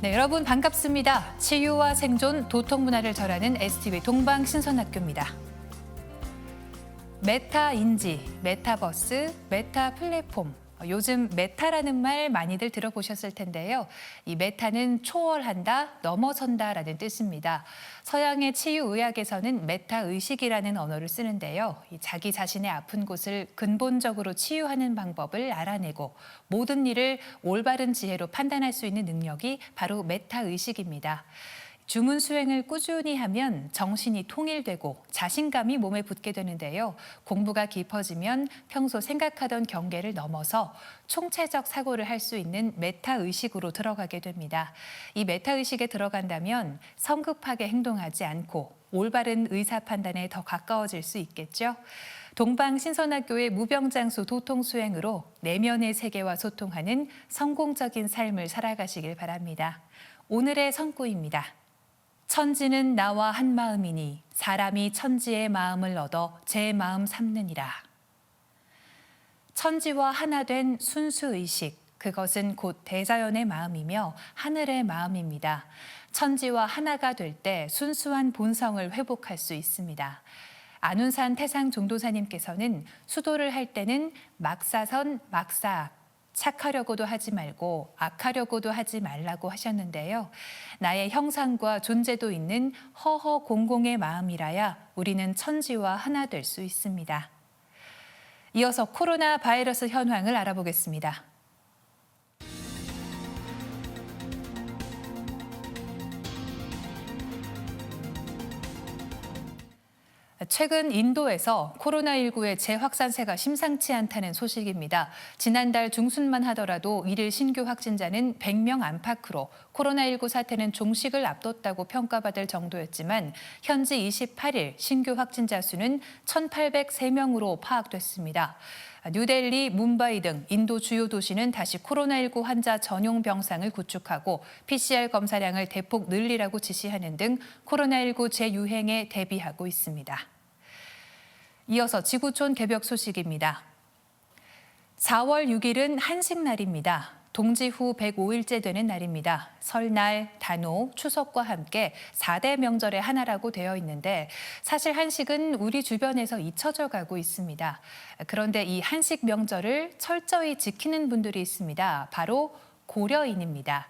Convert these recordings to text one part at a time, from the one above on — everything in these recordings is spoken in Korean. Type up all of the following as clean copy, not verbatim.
네, 여러분 반갑습니다. 치유와 생존, 도통 문화를 절하는 STV 동방신선학교입니다. 메타인지, 메타버스, 메타 플랫폼. 요즘 메타라는 말 많이들 들어보셨을 텐데요. 이 메타는 초월한다, 넘어선다라는 뜻입니다. 서양의 치유의학에서는 메타의식이라는 언어를 쓰는데요. 자기 자신의 아픈 곳을 근본적으로 치유하는 방법을 알아내고 모든 일을 올바른 지혜로 판단할 수 있는 능력이 바로 메타의식입니다. 주문 수행을 꾸준히 하면 정신이 통일되고 자신감이 몸에 붙게 되는데요. 공부가 깊어지면 평소 생각하던 경계를 넘어서 총체적 사고를 할 수 있는 메타의식으로 들어가게 됩니다. 이 메타의식에 들어간다면 성급하게 행동하지 않고 올바른 의사 판단에 더 가까워질 수 있겠죠. 동방신선학교의 무병장수 도통 수행으로 내면의 세계와 소통하는 성공적인 삶을 살아가시길 바랍니다. 오늘의 선구입니다. 천지는 나와 한 마음이니 사람이 천지의 마음을 얻어 제 마음 삼느니라. 천지와 하나 된 순수의식, 그것은 곧 대자연의 마음이며 하늘의 마음입니다. 천지와 하나가 될 때 순수한 본성을 회복할 수 있습니다. 안운산 태상 종도사님께서는 수도를 할 때는 막사선 막사악, 착하려고도 하지 말고 악하려고도 하지 말라고 하셨는데요. 나의 형상과 존재도 있는 허허공공의 마음이라야 우리는 천지와 하나 될 수 있습니다. 이어서 코로나 바이러스 현황을 알아보겠습니다. 최근 인도에서 코로나19의 재확산세가 심상치 않다는 소식입니다. 지난달 중순만 하더라도 일일 신규 확진자는 100명 안팎으로 코로나19 사태는 종식을 앞뒀다고 평가받을 정도였지만 현지 28일 신규 확진자 수는 1,803명으로 파악됐습니다. 뉴델리, 뭄바이 등 인도 주요 도시는 다시 코로나19 환자 전용 병상을 구축하고 PCR 검사량을 대폭 늘리라고 지시하는 등 코로나19 재유행에 대비하고 있습니다. 이어서 지구촌 개벽 소식입니다. 4월 6일은 한식날입니다. 동지 후 105일째 되는 날입니다. 설날, 단오, 추석과 함께 4대 명절의 하나라고 되어 있는데 사실 한식은 우리 주변에서 잊혀져 가고 있습니다. 그런데 이 한식 명절을 철저히 지키는 분들이 있습니다. 바로 고려인입니다.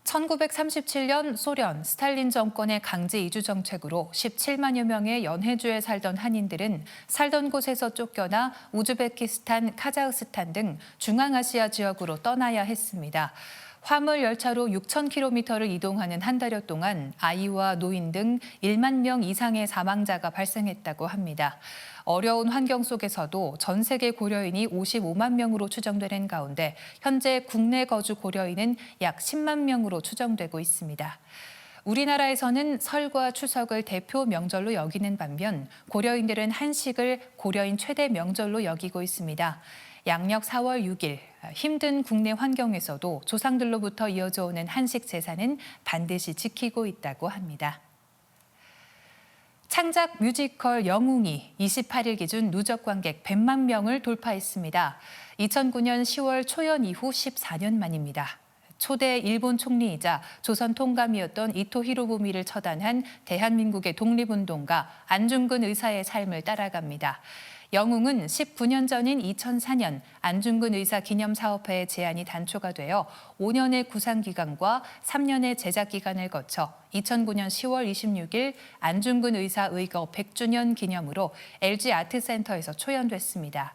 1937년 소련 스탈린 정권의 강제 이주 정책으로 17만여 명의 연해주에 살던 한인들은 살던 곳에서 쫓겨나 우즈베키스탄, 카자흐스탄 등 중앙아시아 지역으로 떠나야 했습니다. 화물 열차로 6,000km를 이동하는 한 달여 동안 아이와 노인 등 1만 명 이상의 사망자가 발생했다고 합니다. 어려운 환경 속에서도 전 세계 고려인이 55만 명으로 추정되는 가운데 현재 국내 거주 고려인은 약 10만 명으로 추정되고 있습니다. 우리나라에서는 설과 추석을 대표 명절로 여기는 반면 고려인들은 한식을 고려인 최대 명절로 여기고 있습니다. 양력 4월 6일 힘든 국내 환경에서도 조상들로부터 이어져 오는 한식 제사는 반드시 지키고 있다고 합니다. 창작 뮤지컬 영웅이 28일 기준 누적 관객 100만 명을 돌파했습니다. 2009년 10월 초연 이후 14년 만입니다. 초대 일본 총리이자 조선 통감이었던 이토 히로부미를 처단한 대한민국의 독립운동가 안중근 의사의 삶을 따라갑니다. 영웅은 19년 전인 2004년 안중근 의사 기념사업회의 제안이 단초가 되어 5년의 구상기간과 3년의 제작기간을 거쳐 2009년 10월 26일 안중근 의사 의거 100주년 기념으로 LG 아트센터에서 초연됐습니다.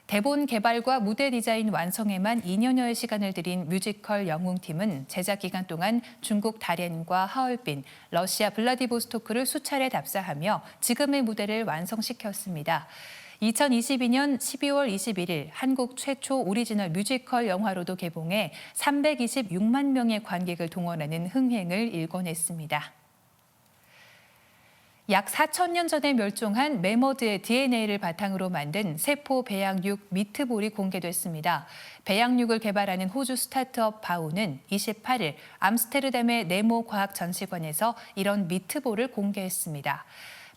대본 개발과 무대 디자인 완성에만 2년여의 시간을 들인 뮤지컬 영웅팀은 제작 기간 동안 중국 다롄과 하얼빈, 러시아 블라디보스토크를 수차례 답사하며 지금의 무대를 완성시켰습니다. 2022년 12월 21일 한국 최초 오리지널 뮤지컬 영화로도 개봉해 326만 명의 관객을 동원하는 흥행을 일궈냈습니다. 약 4,000년 전에 멸종한 매머드의 DNA를 바탕으로 만든 세포 배양육 미트볼이 공개됐습니다. 배양육을 개발하는 호주 스타트업 바우는 28일 암스테르담의 네모 과학전시관에서 이런 미트볼을 공개했습니다.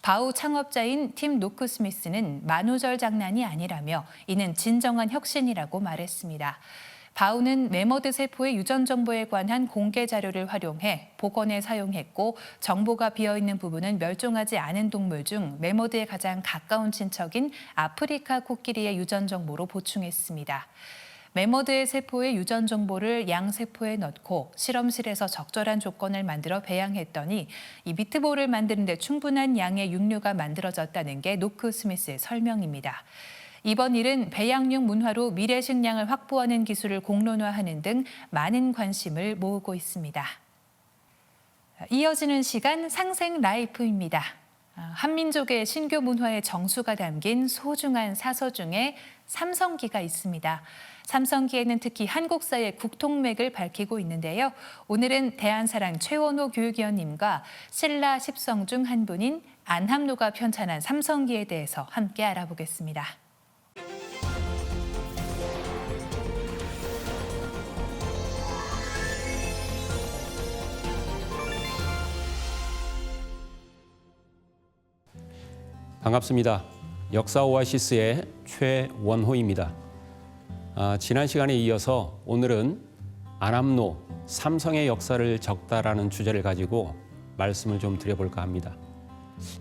바우 창업자인 팀 노크 스미스는 만우절 장난이 아니라며 이는 진정한 혁신이라고 말했습니다. 바우는 메머드 세포의 유전 정보에 관한 공개 자료를 활용해 복원에 사용했고 정보가 비어있는 부분은 멸종하지 않은 동물 중 메머드에 가장 가까운 친척인 아프리카 코끼리의 유전 정보로 보충했습니다. 메머드의 세포의 유전 정보를 양 세포에 넣고 실험실에서 적절한 조건을 만들어 배양했더니 이 미트볼을 만드는 데 충분한 양의 육류가 만들어졌다는 게 노크 스미스의 설명입니다. 이번 일은 배양육 문화로 미래 식량을 확보하는 기술을 공론화하는 등 많은 관심을 모으고 있습니다. 이어지는 시간 상생 라이프입니다. 한민족의 신교 문화의 정수가 담긴 소중한 사서 중에 삼성기가 있습니다. 삼성기에는 특히 한국사의 국통맥을 밝히고 있는데요. 오늘은 대한사랑 최원호 교육위원님과 신라 10성 중 한 분인 안함노가 편찬한 삼성기에 대해서 함께 알아보겠습니다. 반갑습니다. 역사 오아시스의 최원호입니다. 지난 시간에 이어서 오늘은 안함노, 삼성의 역사를 적다라는 주제를 가지고 말씀을 좀 드려볼까 합니다.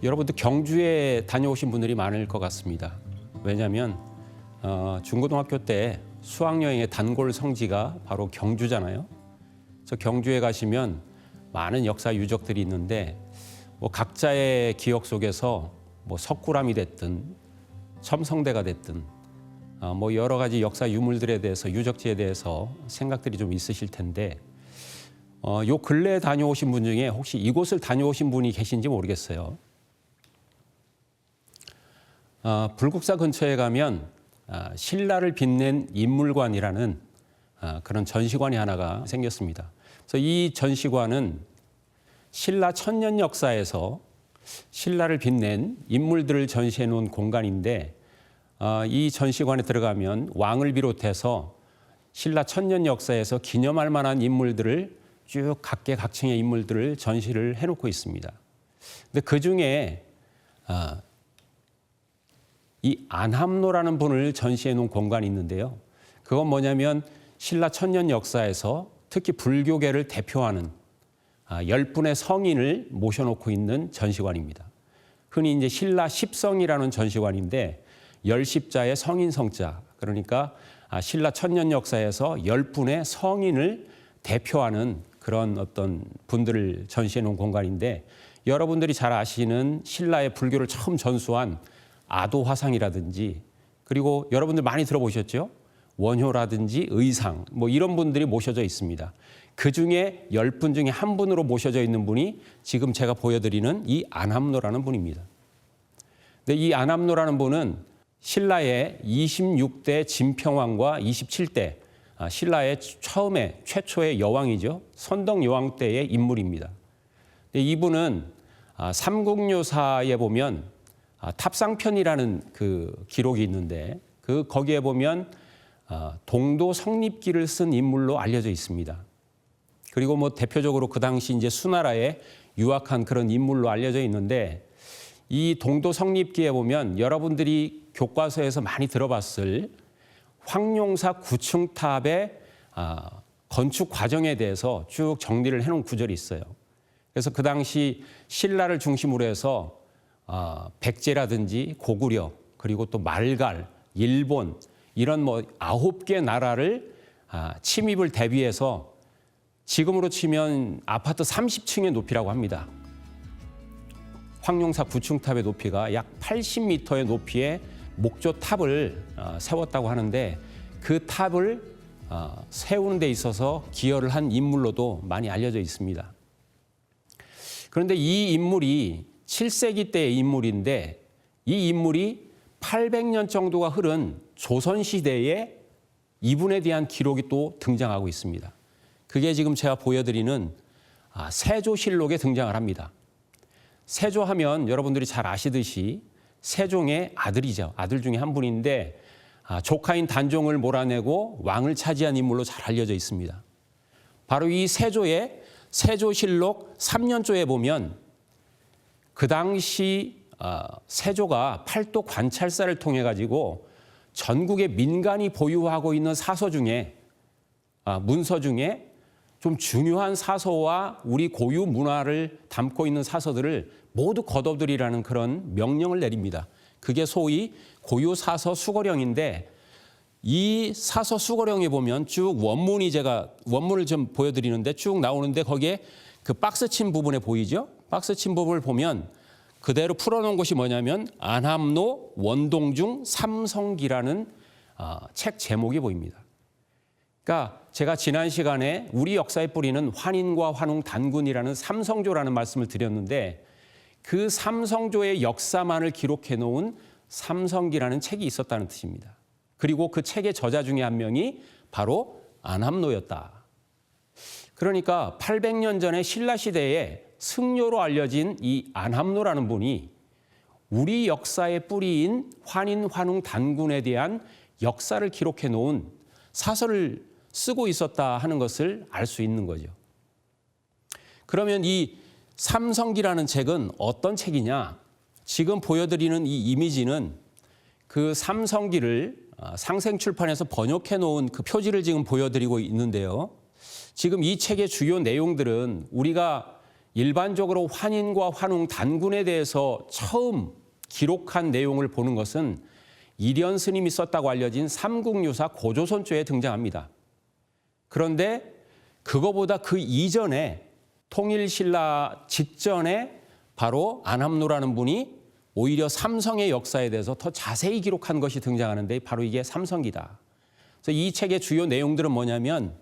여러분도 경주에 다녀오신 분들이 많을 것 같습니다. 왜냐하면 중고등학교 때 수학여행의 단골 성지가 바로 경주잖아요. 저 경주에 가시면 많은 역사 유적들이 있는데 각자의 기억 속에서 석굴암이 됐든 첨성대가 됐든 여러 가지 역사 유물들에 대해서 유적지에 대해서 생각들이 좀 있으실 텐데 요 근래에 다녀오신 분 중에 혹시 이곳을 다녀오신 분이 계신지 모르겠어요. 불국사 근처에 가면 신라를 빛낸 인물관이라는 그런 전시관이 하나가 생겼습니다. 그래서 이 전시관은 신라 천년 역사에서 신라를 빛낸 인물들을 전시해 놓은 공간인데 이 전시관에 들어가면 왕을 비롯해서 신라 천년 역사에서 기념할 만한 인물들을 쭉 각계각층의 인물들을 전시를 해놓고 있습니다. 근데 그중에 이 안함노라는 분을 전시해 놓은 공간이 있는데요. 그건 뭐냐면 신라 천년 역사에서 특히 불교계를 대표하는 10분의 성인을 모셔놓고 있는 전시관입니다. 흔히 이제 신라 10성이라는 전시관인데 10십자의 성인 성자, 그러니까 신라 천년 역사에서 10분의 성인을 대표하는 그런 어떤 분들을 전시해 놓은 공간인데 여러분들이 잘 아시는 신라의 불교를 처음 전수한 아도 화상이라든지 그리고 여러분들 많이 들어보셨죠? 원효라든지 의상 이런 분들이 모셔져 있습니다. 그중에 10분 중에 한 분으로 모셔져 있는 분이 지금 제가 보여드리는 이 안함노라는 분입니다. 근데 이 안함노라는 분은 신라의 26대 진평왕과 27대 신라의 최초의 여왕이죠. 선덕 여왕 때의 인물입니다. 근데 이분은 삼국유사에 보면 탑상편이라는 그 기록이 있는데 거기에 보면 동도 성립기를 쓴 인물로 알려져 있습니다. 그리고 대표적으로 그 당시 이제 수나라에 유학한 그런 인물로 알려져 있는데 이 동도 성립기에 보면 여러분들이 교과서에서 많이 들어봤을 황룡사 구층탑의 건축 과정에 대해서 쭉 정리를 해놓은 구절이 있어요. 그래서 그 당시 신라를 중심으로 해서 백제라든지 고구려 그리고 또 말갈, 일본 이런 9개 나라를 침입을 대비해서 지금으로 치면 아파트 30층의 높이라고 합니다. 황룡사 구층탑의 높이가 약 80m의 높이의 목조탑을 세웠다고 하는데 그 탑을 세우는 데 있어서 기여를 한 인물로도 많이 알려져 있습니다. 그런데 이 인물이 7세기 때의 인물인데 이 인물이 800년 정도가 흐른 조선시대에 이분에 대한 기록이 또 등장하고 있습니다. 그게 지금 제가 보여드리는 세조실록에 등장을 합니다. 세조하면 여러분들이 잘 아시듯이 세종의 아들이죠. 아들 중에 한 분인데 조카인 단종을 몰아내고 왕을 차지한 인물로 잘 알려져 있습니다. 바로 이 세조의 세조실록 3년조에 보면 그 당시 세조가 팔도 관찰사를 통해 가지고 전국의 민간이 보유하고 있는 사서 중에 문서 중에 좀 중요한 사서와 우리 고유 문화를 담고 있는 사서들을 모두 거둬들이라는 그런 명령을 내립니다. 그게 소위 고유 사서 수거령인데, 이 사서 수거령에 보면 쭉 원문이, 제가 원문을 좀 보여드리는데 쭉 나오는데, 거기에 그 박스 친 부분에 보이죠? 박스 친 부분을 보면 그대로 풀어놓은 것이 뭐냐면 안함노 원동중 삼성기라는 책 제목이 보입니다. 그러니까 제가 지난 시간에 우리 역사의 뿌리는 환인과 환웅 단군이라는 삼성조라는 말씀을 드렸는데, 그 삼성조의 역사만을 기록해 놓은 삼성기라는 책이 있었다는 뜻입니다. 그리고 그 책의 저자 중에 한 명이 바로 안함노였다. 그러니까 800년 전에 신라 시대에 승려로 알려진 이 안함노라는 분이 우리 역사의 뿌리인 환인, 환웅, 단군에 대한 역사를 기록해 놓은 사설을 쓰고 있었다 하는 것을 알 수 있는 거죠. 그러면 이 삼성기라는 책은 어떤 책이냐? 지금 보여드리는 이 이미지는 그 삼성기를 상생출판에서 번역해 놓은 그 표지를 지금 보여드리고 있는데요. 지금 이 책의 주요 내용들은 우리가 일반적으로 환인과 환웅, 단군에 대해서 처음 기록한 내용을 보는 것은 이련 스님이 썼다고 알려진 삼국유사 고조선조에 등장합니다. 그런데 그거보다 그 이전에 통일신라 직전에 바로 안함노라는 분이 오히려 삼성의 역사에 대해서 더 자세히 기록한 것이 등장하는데, 바로 이게 삼성기다. 그래서 이 책의 주요 내용들은 뭐냐면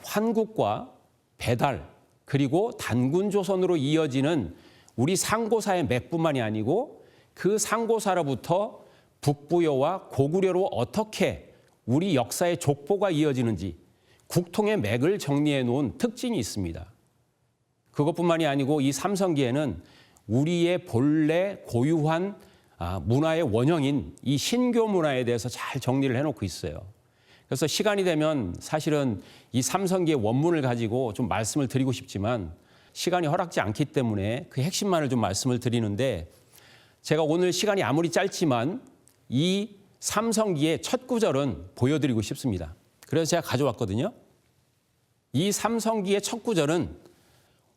환국과 배달, 그리고 단군조선으로 이어지는 우리 상고사의 맥뿐만이 아니고 그 상고사로부터 북부여와 고구려로 어떻게 우리 역사의 족보가 이어지는지 국통의 맥을 정리해 놓은 특징이 있습니다. 그것뿐만이 아니고 이 삼성기에는 우리의 본래 고유한 문화의 원형인 이 신교 문화에 대해서 잘 정리를 해놓고 있어요. 그래서 시간이 되면 사실은 이 삼성기의 원문을 가지고 좀 말씀을 드리고 싶지만 시간이 허락지 않기 때문에 그 핵심만을 좀 말씀을 드리는데, 제가 오늘 시간이 아무리 짧지만 이 삼성기의 첫 구절은 보여드리고 싶습니다. 그래서 제가 가져왔거든요. 이 삼성기의 첫 구절은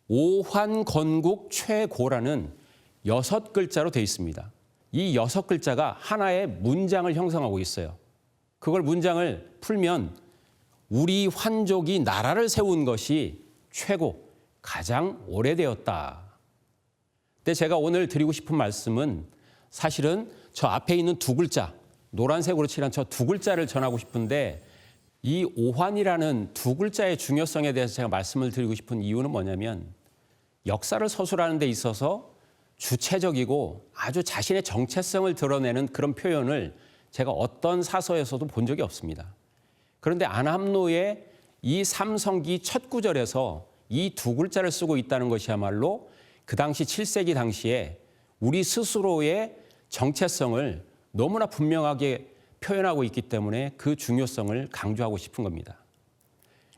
오환건국 최고라는 6글자로 되어 있습니다. 이 6글자가 하나의 문장을 형성하고 있어요. 그걸 문장을 풀면 우리 환족이 나라를 세운 것이 최고, 가장 오래되었다. 근데 제가 오늘 드리고 싶은 말씀은 사실은 저 앞에 있는 두 글자, 노란색으로 칠한 저 두 글자를 전하고 싶은데, 이 오환이라는 두 글자의 중요성에 대해서 제가 말씀을 드리고 싶은 이유는 뭐냐면, 역사를 서술하는 데 있어서 주체적이고 아주 자신의 정체성을 드러내는 그런 표현을 제가 어떤 사서에서도 본 적이 없습니다. 그런데 안함노의 이 삼성기 첫 구절에서 이 두 글자를 쓰고 있다는 것이야말로 그 당시 7세기 당시에 우리 스스로의 정체성을 너무나 분명하게 표현하고 있기 때문에 그 중요성을 강조하고 싶은 겁니다.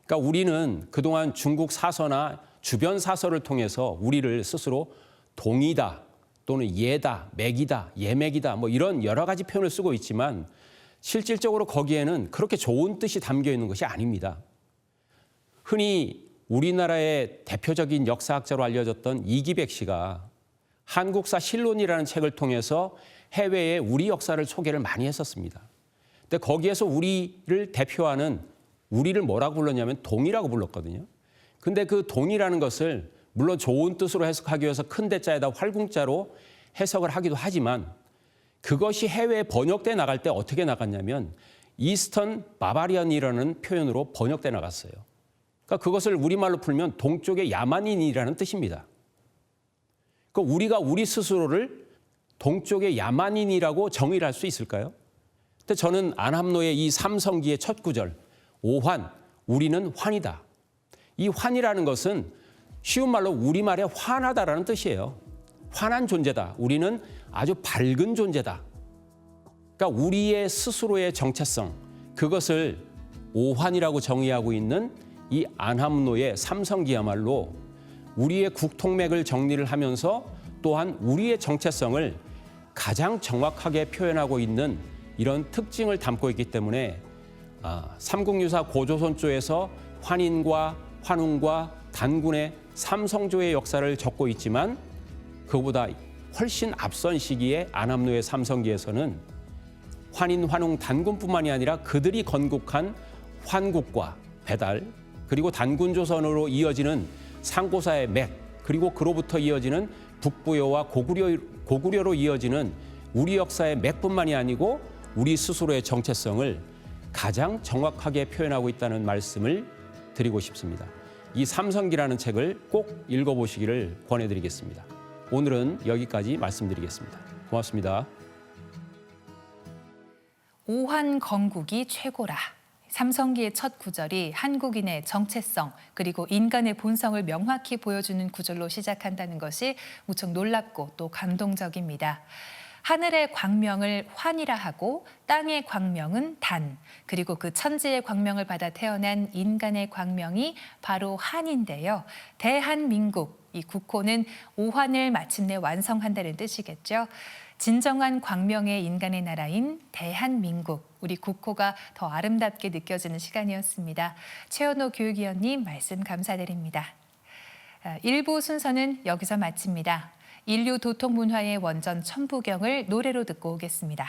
그러니까 우리는 그동안 중국 사서나 주변 사서를 통해서 우리를 스스로 동이다, 또는 예다, 맥이다, 예맥이다, 뭐 이런 여러 가지 표현을 쓰고 있지만 실질적으로 거기에는 그렇게 좋은 뜻이 담겨 있는 것이 아닙니다. 흔히 우리나라의 대표적인 역사학자로 알려졌던 이기백 씨가 한국사 실론이라는 책을 통해서 해외에 우리 역사를 소개를 많이 했었습니다. 근데 거기에서 우리를 대표하는, 우리를 뭐라고 불렀냐면 동이라고 불렀거든요. 근데 그 동이라는 것을 물론 좋은 뜻으로 해석하기 위해서 큰 대자에다 활궁자로 해석을 하기도 하지만, 그것이 해외에 번역돼 나갈 때 어떻게 나갔냐면 이스턴 바바리언이라는 표현으로 번역돼 나갔어요. 그러니까 그것을 우리말로 풀면 동쪽의 야만인이라는 뜻입니다. 그러니까 우리가 우리 스스로를 동쪽의 야만인이라고 정의를 할 수 있을까요? 근데 저는 안함노의 이 삼성기의 첫 구절, 오환, 우리는 환이다. 이 환이라는 것은 쉬운 말로 우리말에 환하다라는 뜻이에요. 환한 존재다. 우리는 아주 밝은 존재다. 그러니까 우리의 스스로의 정체성, 그것을 오환이라고 정의하고 있는 이 안함노의 삼성기야말로 우리의 국통맥을 정리를 하면서 또한 우리의 정체성을 가장 정확하게 표현하고 있는 이런 특징을 담고 있기 때문에 삼국유사 고조선조에서 환인과 환웅과 단군의 삼성조의 역사를 적고 있지만 그보다 훨씬 앞선 시기에 안함노의 삼성기에서는 환인, 환웅, 단군뿐만이 아니라 그들이 건국한 환국과 배달, 그리고 단군조선으로 이어지는 상고사의 맥, 그리고 그로부터 이어지는 북부여와 고구려로 이어지는 우리 역사의 맥뿐만이 아니고 우리 스스로의 정체성을 가장 정확하게 표현하고 있다는 말씀을 드리고 싶습니다. 이 삼성기라는 책을 꼭 읽어보시기를 권해드리겠습니다. 오늘은 여기까지 말씀드리겠습니다. 고맙습니다. 오환 건국이 최고라. 삼성기의 첫 구절이 한국인의 정체성 그리고 인간의 본성을 명확히 보여주는 구절로 시작한다는 것이 무척 놀랍고 또 감동적입니다. 하늘의 광명을 환이라 하고 땅의 광명은 단, 그리고 그 천지의 광명을 받아 태어난 인간의 광명이 바로 한인데요. 대한민국, 이 국호는 오환을 마침내 완성한다는 뜻이겠죠. 진정한 광명의 인간의 나라인 대한민국, 우리 국호가 더 아름답게 느껴지는 시간이었습니다. 최현호 교육위원님 말씀 감사드립니다. 1부 순서는 여기서 마칩니다. 인류 도통 문화의 원전 천부경을 노래로 듣고 오겠습니다.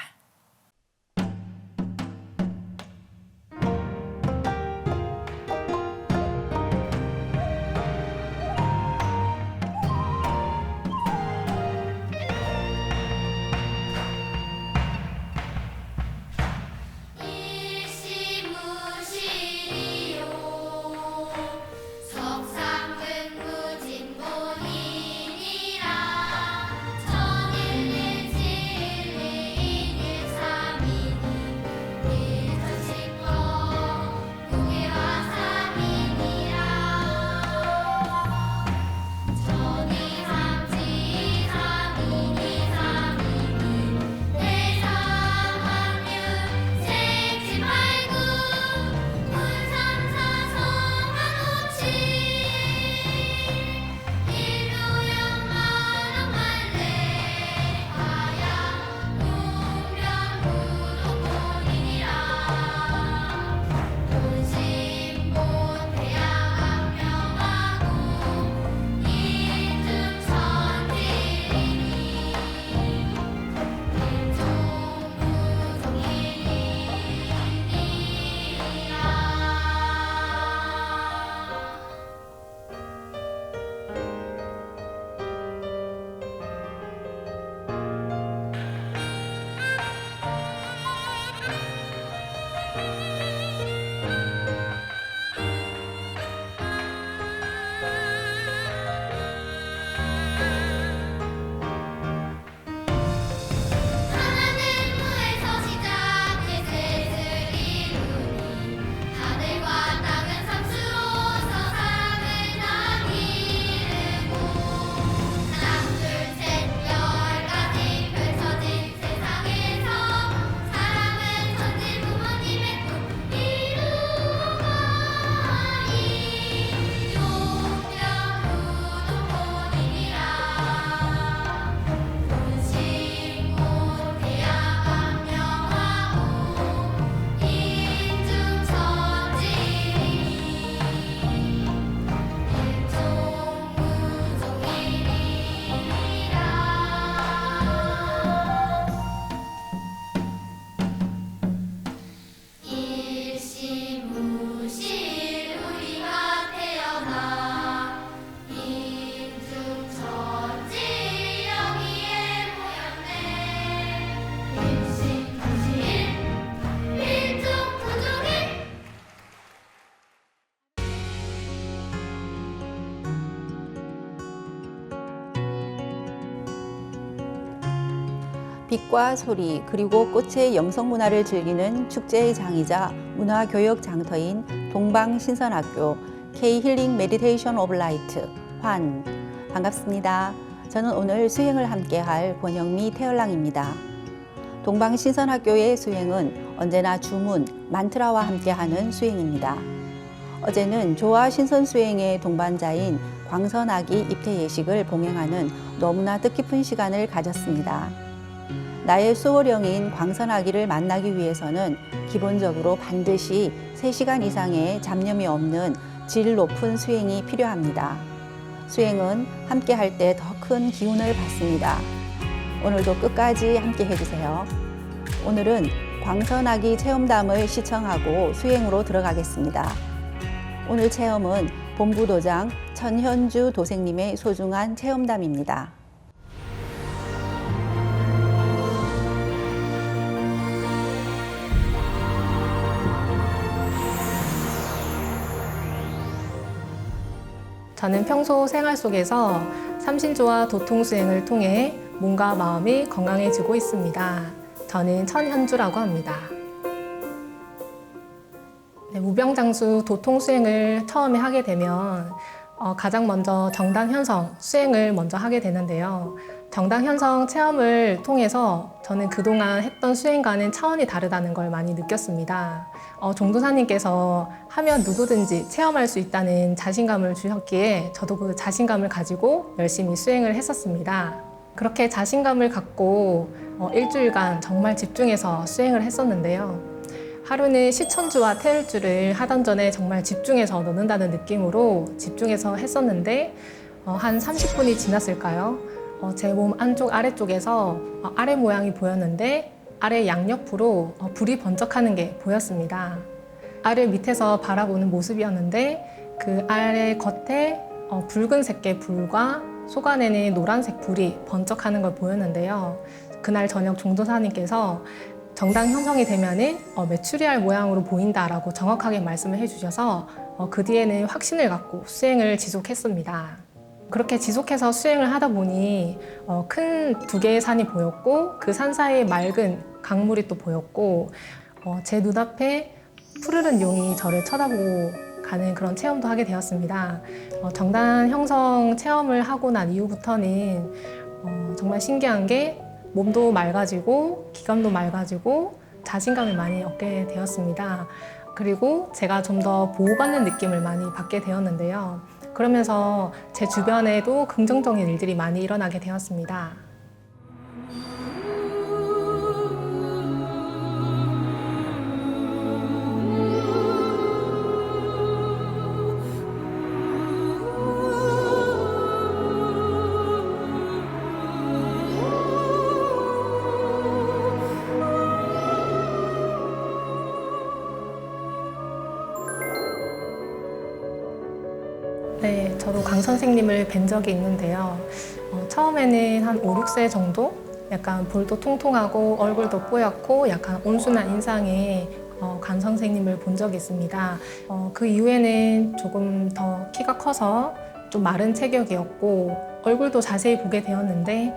빛과 소리 그리고 꽃의 영성문화를 즐기는 축제의 장이자 문화교육 장터인 동방신선학교 K-힐링 메디테이션 오브 라이트 환 반갑습니다. 저는 오늘 수행을 함께할 권영미 태열랑입니다. 동방신선학교의 수행은 언제나 주문, 만트라와 함께하는 수행입니다. 어제는 조화 신선 수행의 동반자인 광선아기 입퇴 예식을 봉행하는 너무나 뜻깊은 시간을 가졌습니다. 나의 수호령인 광선아기를 만나기 위해서는 기본적으로 반드시 3시간 이상의 잡념이 없는 질 높은 수행이 필요합니다. 수행은 함께 할 때 더 큰 기운을 받습니다. 오늘도 끝까지 함께 해주세요. 오늘은 광선아기 체험담을 시청하고 수행으로 들어가겠습니다. 오늘 체험은 본부도장 천현주 도생님의 소중한 체험담입니다. 저는 평소 생활 속에서 삼신조와 도통수행을 통해 몸과 마음이 건강해지고 있습니다. 저는 천현주라고 합니다. 무병장수 도통수행을 처음에 하게 되면 가장 먼저 정당현성 수행을 먼저 하게 되는데요. 정당현성 체험을 통해서 저는 그동안 했던 수행과는 차원이 다르다는 걸 많이 느꼈습니다. 종도사님께서 하면 누구든지 체험할 수 있다는 자신감을 주셨기에 저도 그 자신감을 가지고 열심히 수행을 했었습니다. 그렇게 자신감을 갖고 일주일간 정말 집중해서 수행을 했었는데요. 하루는 시천주와 태을주를 하던 전에 정말 집중해서 넣는다는 느낌으로 집중해서 했었는데 한 30분이 지났을까요? 제 몸 안쪽 아래쪽에서 아래 모양이 보였는데 아래 양옆으로 불이 번쩍하는 게 보였습니다. 아래 밑에서 바라보는 모습이었는데 그 아래 겉에 붉은색의 불과 속 안에는 노란색 불이 번쩍하는 걸 보였는데요. 그날 저녁 종도사님께서 정당 형성이 되면은 메추리알 모양으로 보인다라고 정확하게 말씀을 해주셔서 그 뒤에는 확신을 갖고 수행을 지속했습니다. 그렇게 지속해서 수행을 하다 보니 큰 2개의 산이 보였고 그 산 사이에 맑은 강물이 또 보였고 제 눈앞에 푸르른 용이 저를 쳐다보고 가는 그런 체험도 하게 되었습니다. 정당 형성 체험을 하고 난 이후부터는 정말 신기한 게 몸도 맑아지고 기감도 맑아지고 자신감을 많이 얻게 되었습니다. 그리고 제가 좀 더 보호받는 느낌을 많이 받게 되었는데요. 그러면서 제 주변에도 긍정적인 일들이 많이 일어나게 되었습니다. 네, 저도 강 선생님을 뵌 적이 있는데요. 처음에는 한 5, 6세 정도? 약간 볼도 통통하고 얼굴도 뽀얗고 약간 온순한 인상의 강 선생님을 본 적이 있습니다. 그 이후에는 조금 더 키가 커서 좀 마른 체격이었고 얼굴도 자세히 보게 되었는데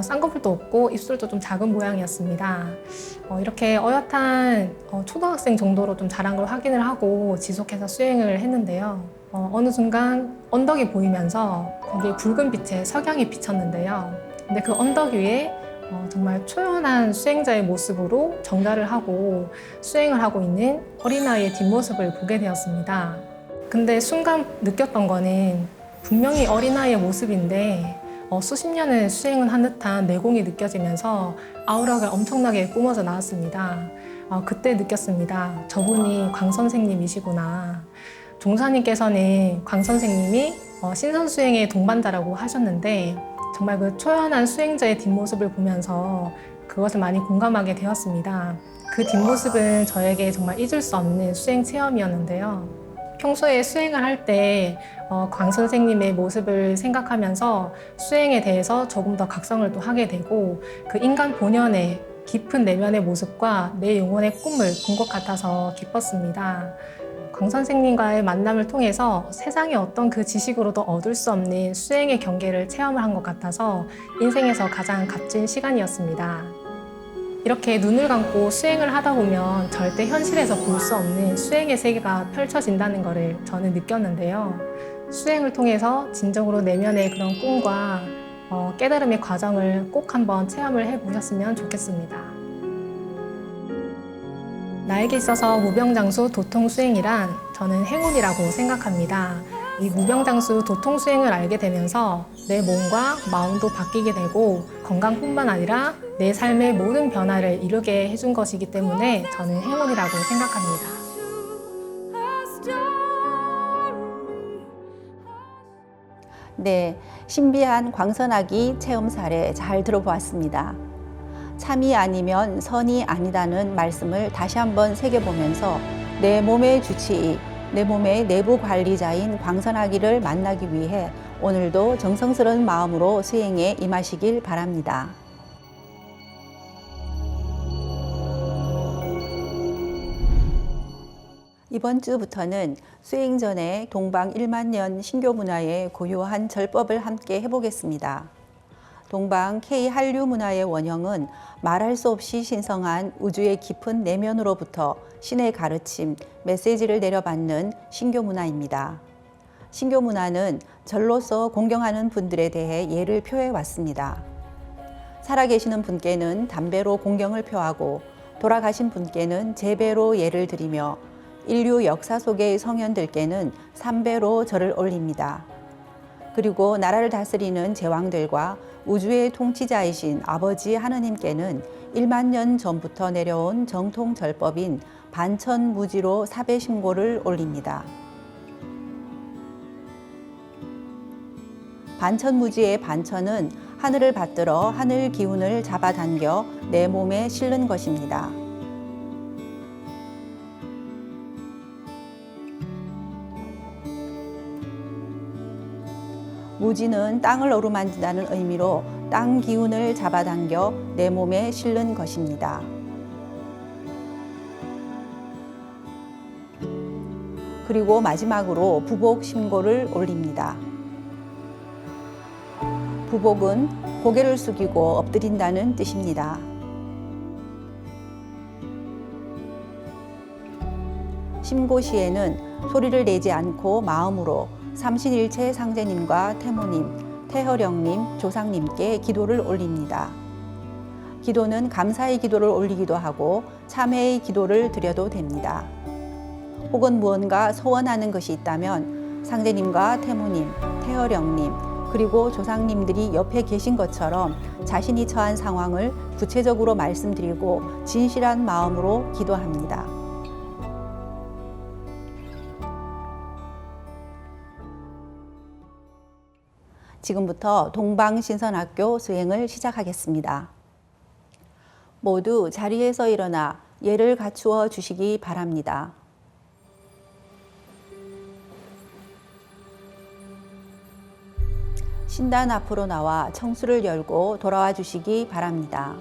쌍꺼풀도 없고 입술도 좀 작은 모양이었습니다. 이렇게 어엿한 초등학생 정도로 좀 자란 걸 확인을 하고 지속해서 수행을 했는데요. 어느 순간 언덕이 보이면서 거기에 붉은 빛의 석양이 비쳤는데요. 근데 그 언덕 위에 정말 초연한 수행자의 모습으로 정달을 하고 수행을 하고 있는 어린아이의 뒷모습을 보게 되었습니다. 근데 순간 느꼈던 거는 분명히 어린아이의 모습인데 수십 년을 수행을 한 듯한 내공이 느껴지면서 아우라가 엄청나게 뿜어져 나왔습니다. 그때 느꼈습니다. 저분이 광 선생님이시구나. 종사님께서는 광 선생님이 신선수행의 동반자라고 하셨는데 정말 그 초연한 수행자의 뒷모습을 보면서 그것을 많이 공감하게 되었습니다. 그 뒷모습은 저에게 정말 잊을 수 없는 수행 체험이었는데요. 평소에 수행을 할 때 광 선생님의 모습을 생각하면서 수행에 대해서 조금 더 각성을 또 하게 되고 그 인간 본연의 깊은 내면의 모습과 내 영혼의 꿈을 본 것 같아서 기뻤습니다. 광 선생님과의 만남을 통해서 세상의 어떤 그 지식으로도 얻을 수 없는 수행의 경계를 체험을 한 것 같아서 인생에서 가장 값진 시간이었습니다. 이렇게 눈을 감고 수행을 하다 보면 절대 현실에서 볼 수 없는 수행의 세계가 펼쳐진다는 것을 저는 느꼈는데요. 수행을 통해서 진정으로 내면의 그런 꿈과 깨달음의 과정을 꼭 한번 체험을 해보셨으면 좋겠습니다. 나에게 있어서 무병장수 도통수행이란 저는 행운이라고 생각합니다. 이 무병장수 도통 수행을 알게 되면서 내 몸과 마음도 바뀌게 되고 건강뿐만 아니라 내 삶의 모든 변화를 이루게 해준 것이기 때문에 저는 행운이라고 생각합니다. 네, 신비한 광선아기 체험 사례 잘 들어보았습니다. 참이 아니면 선이 아니다는 말씀을 다시 한번 새겨보면서 내 몸의 주치의, 내 몸의 내부 관리자인 광선아기를 만나기 위해 오늘도 정성스러운 마음으로 수행에 임하시길 바랍니다. 이번 주부터는 수행 전에 동방 1만년 신교 문화의 고유한 절법을 함께 해보겠습니다. 동방 K 한류 문화의 원형은 말할 수 없이 신성한 우주의 깊은 내면으로부터 신의 가르침, 메시지를 내려받는 신교 문화입니다. 신교 문화는 절로서 공경하는 분들에 대해 예를 표해 왔습니다. 살아계시는 분께는 담배로 공경을 표하고 돌아가신 분께는 제배로 예를 드리며 인류 역사 속의 성현들께는 삼배로 절을 올립니다. 그리고 나라를 다스리는 제왕들과 우주의 통치자이신 아버지 하느님께는 1만 년 전부터 내려온 정통 절법인 반천무지로 사배신고를 올립니다. 반천무지의 반천은 하늘을 받들어 하늘 기운을 잡아당겨 내 몸에 실는 것입니다. 무지는 땅을 어루만진다는 의미로 땅 기운을 잡아당겨 내 몸에 실는 것입니다. 그리고 마지막으로 부복신고를 올립니다. 부복은 고개를 숙이고 엎드린다는 뜻입니다. 신고 시에는 소리를 내지 않고 마음으로 삼신일체 상제님과 태모님, 태허령님, 조상님께 기도를 올립니다. 기도는 감사의 기도를 올리기도 하고 참회의 기도를 드려도 됩니다. 혹은 무언가 소원하는 것이 있다면 상제님과 태모님, 태허령님, 그리고 조상님들이 옆에 계신 것처럼 자신이 처한 상황을 구체적으로 말씀드리고 진실한 마음으로 기도합니다. 지금부터 동방신선학교 수행을 시작하겠습니다. 모두 자리에서 일어나 예를 갖추어 주시기 바랍니다. 신단 앞으로 나와 청수를 열고 돌아와 주시기 바랍니다.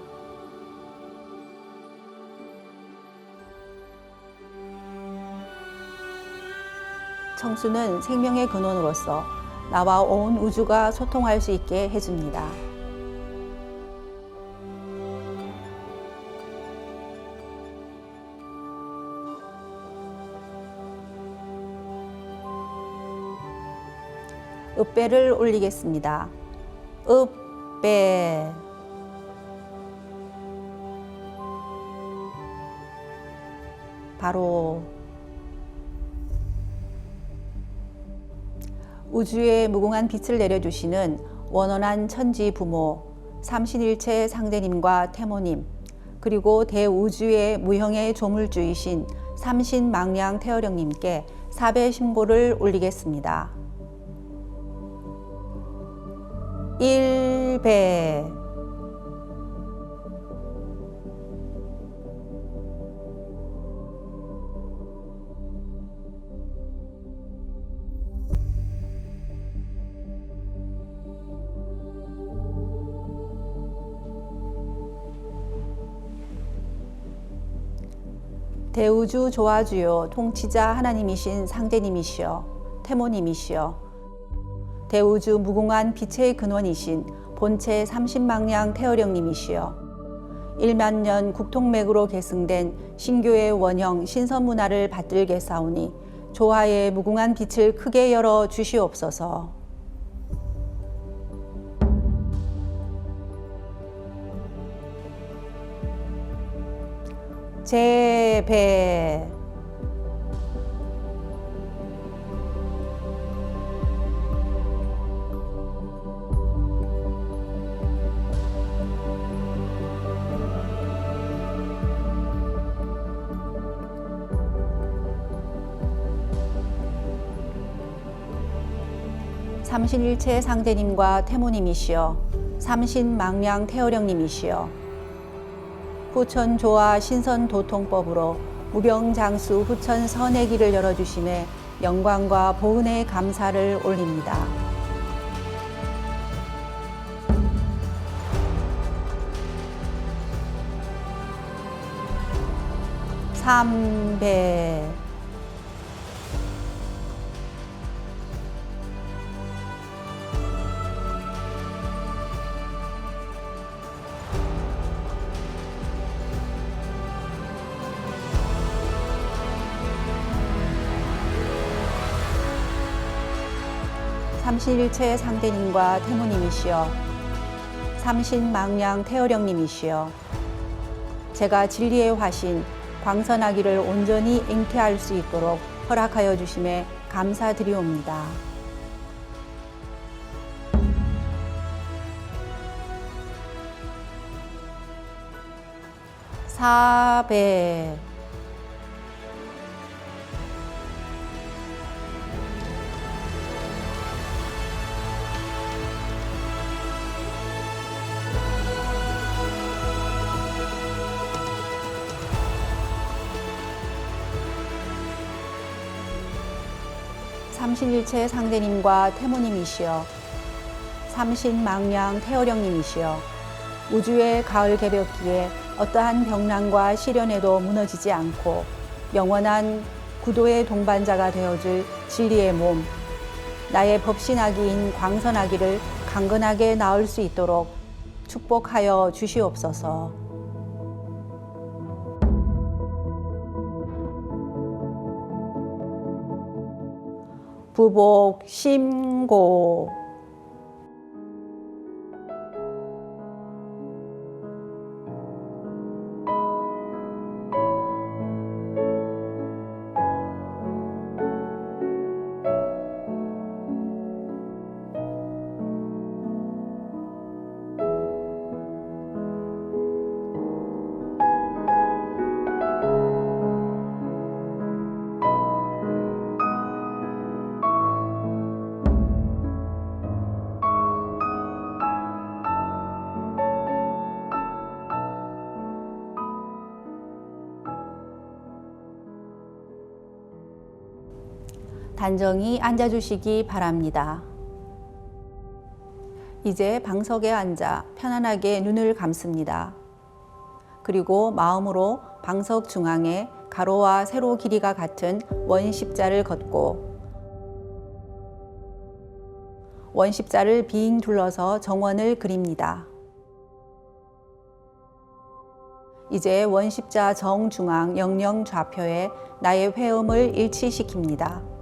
청수는 생명의 근원으로서 나와 온 우주가 소통할 수 있게 해줍니다. 읍배를 올리겠습니다. 읍배. 바로 우주에 무궁한 빛을 내려주시는 원원한 천지 부모, 삼신일체 상제님과 태모님, 그리고 대우주의 무형의 조물주이신 삼신망량 태어령님께 사배신고를 올리겠습니다. 1배. 대우주 조화주요 통치자 하나님이신 상제님이시여 태모님이시여 대우주 무궁한 빛의 근원이신 본체 삼신망량 태어령님이시여 1만 년 국통맥으로 계승된 신교의 원형 신선문화를 받들겠사오니 조화의 무궁한 빛을 크게 열어 주시옵소서. 제배. 삼신일체 상대님과 태모님이시여 삼신망량 태어령님이시여 후천조화 신선도통법으로 무병장수 후천 선해기를 열어주심에 영광과 보은의 감사를 올립니다. 삼배 삼신일체 상대님과 태모님이시여 삼신망량 태어령님이시여 제가 진리의 화신 광선하기를 온전히 잉태할 수 있도록 허락하여 주심에 감사드리옵니다. 사배 삼신일체 상대님과 태모님이시여 삼신망량 태어령님이시여 우주의 가을 개벽기에 어떠한 병난과 시련에도 무너지지 않고 영원한 구도의 동반자가 되어줄 진리의 몸 나의 법신아기인 광선아기를 강건하게 낳을 수 있도록 축복하여 주시옵소서. 부복 심고 단정히 앉아주시기 바랍니다. 이제 방석에 앉아 편안하게 눈을 감습니다. 그리고 마음으로 방석 중앙에 가로와 세로 길이가 같은 원십자를 걷고 원십자를 빙 둘러서 정원을 그립니다. 이제 원십자 정중앙 영영 좌표에 나의 회음을 일치시킵니다.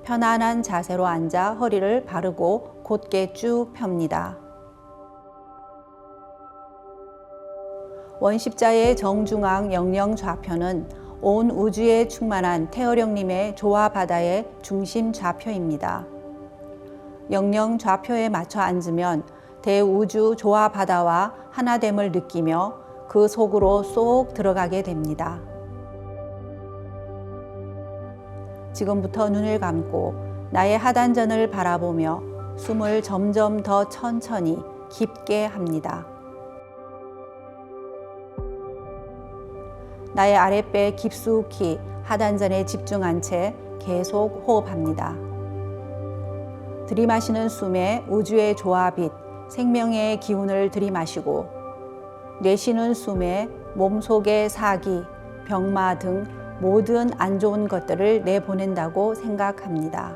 편안한 자세로 앉아 허리를 바르고 곧게 쭉 펴니다. 원십자의 정중앙 영영 좌표는 온 우주에 충만한 태어령님의 조화 바다의 중심 좌표입니다. 영영 좌표에 맞춰 앉으면 대우주 조화 바다와 하나됨을 느끼며 그 속으로 쏙 들어가게 됩니다. 지금부터 눈을 감고 나의 하단전을 바라보며 숨을 점점 더 천천히 깊게 합니다. 나의 아랫배 깊숙이 하단전에 집중한 채 계속 호흡합니다. 들이마시는 숨에 우주의 조화빛, 생명의 기운을 들이마시고 내쉬는 숨에 몸속의 사기, 병마 등 모든 안 좋은 것들을 내보낸다고 생각합니다.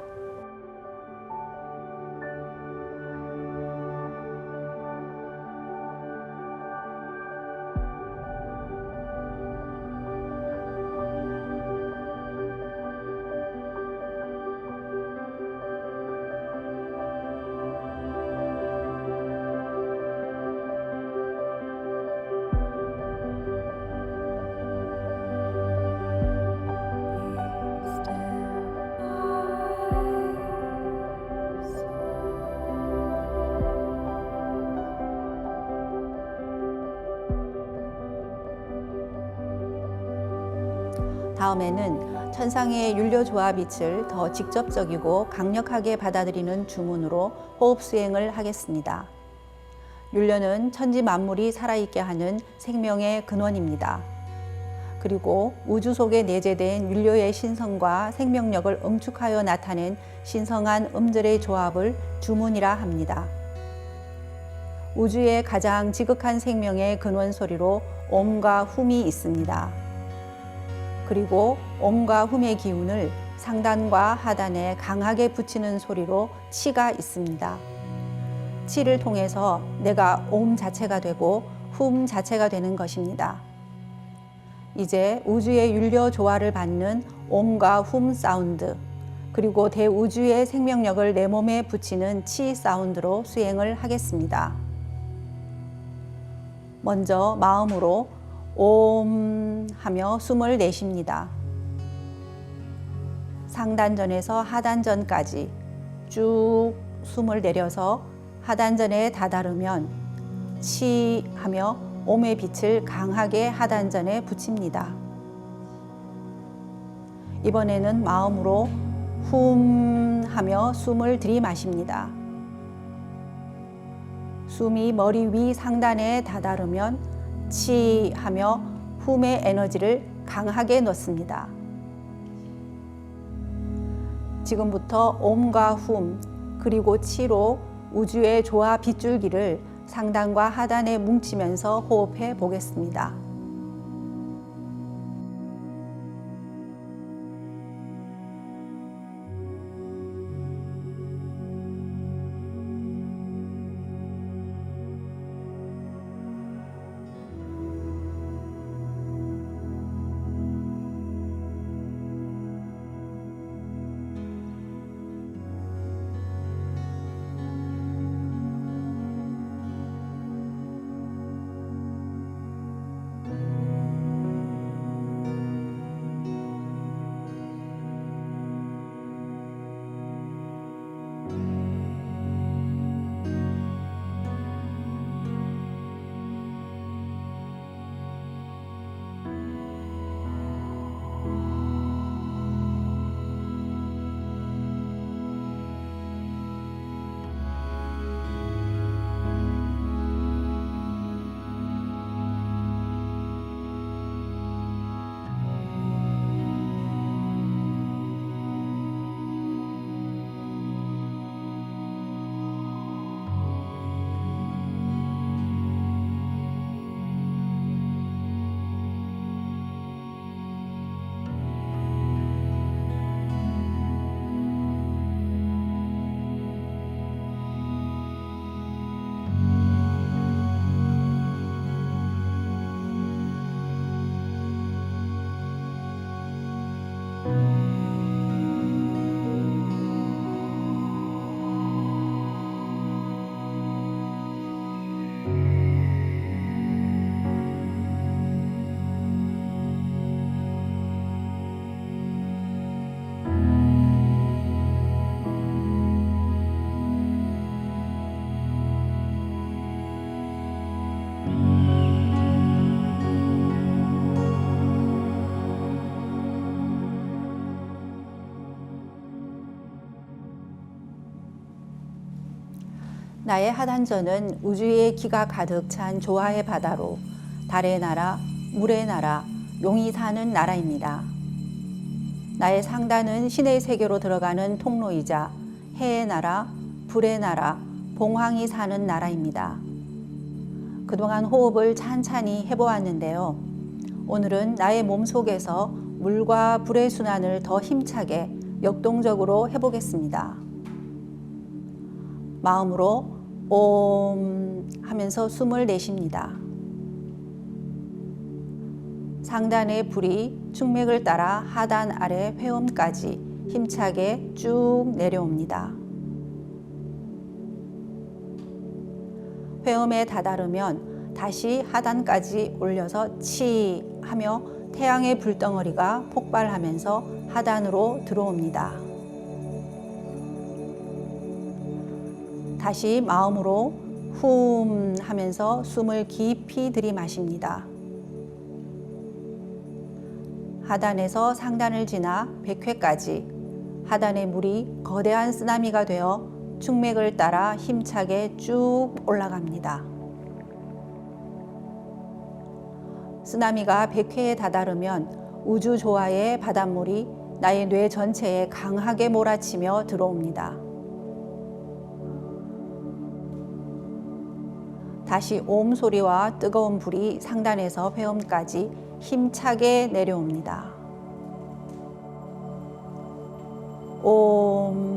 다음에는 천상의 율료조화 빛을 더 직접적이고 강력하게 받아들이는 주문으로 호흡 수행을 하겠습니다. 율료는 천지 만물이 살아있게 하는 생명의 근원입니다. 그리고 우주 속에 내재된 율료의 신성과 생명력을 응축하여 나타낸 신성한 음절의 조합을 주문이라 합니다. 우주의 가장 지극한 생명의 근원 소리로 옴과 훔이 있습니다. 그리고 옴과 훔의 기운을 상단과 하단에 강하게 붙이는 소리로 치가 있습니다. 치를 통해서 내가 옴 자체가 되고 훔 자체가 되는 것입니다. 이제 우주의 율료 조화를 받는 옴과 훔 사운드, 그리고 대우주의 생명력을 내 몸에 붙이는 치 사운드로 수행을 하겠습니다. 먼저 마음으로 옴 하며 숨을 내쉽니다. 상단전에서 하단전까지 쭉 숨을 내려서 하단전에 다다르면 치 하며 옴의 빛을 강하게 하단전에 붙입니다. 이번에는 마음으로 훔 하며 숨을 들이마십니다. 숨이 머리 위 상단에 다다르면 치 하며 훔의 에너지를 강하게 넣습니다. 지금부터 옴과 훔 그리고 치로 우주의 조화 빗줄기를 상단과 하단에 뭉치면서 호흡해 보겠습니다. 나의 하단전은 우주의 기가 가득 찬 조화의 바다로 달의 나라, 물의 나라, 용이 사는 나라입니다. 나의 상단은 신의 세계로 들어가는 통로이자 해의 나라, 불의 나라, 봉황이 사는 나라입니다. 그동안 호흡을 찬찬히 해보았는데요. 오늘은 나의 몸속에서 물과 불의 순환을 더 힘차게 역동적으로 해보겠습니다. 마음으로 옴 하면서 숨을 내쉽니다. 상단의 불이 충맥을 따라 하단 아래 회음까지 힘차게 쭉 내려옵니다. 회음에 다다르면 다시 하단까지 올려서 치 하며 태양의 불덩어리가 폭발하면서 하단으로 들어옵니다. 다시 마음으로 훔 하면서 숨을 깊이 들이마십니다. 하단에서 상단을 지나 백회까지 하단의 물이 거대한 쓰나미가 되어 충맥을 따라 힘차게 쭉 올라갑니다. 쓰나미가 백회에 다다르면 우주조화의 바닷물이 나의 뇌 전체에 강하게 몰아치며 들어옵니다. 다시 옴 소리와 뜨거운 불이 상단에서 회음까지 힘차게 내려옵니다. 옴.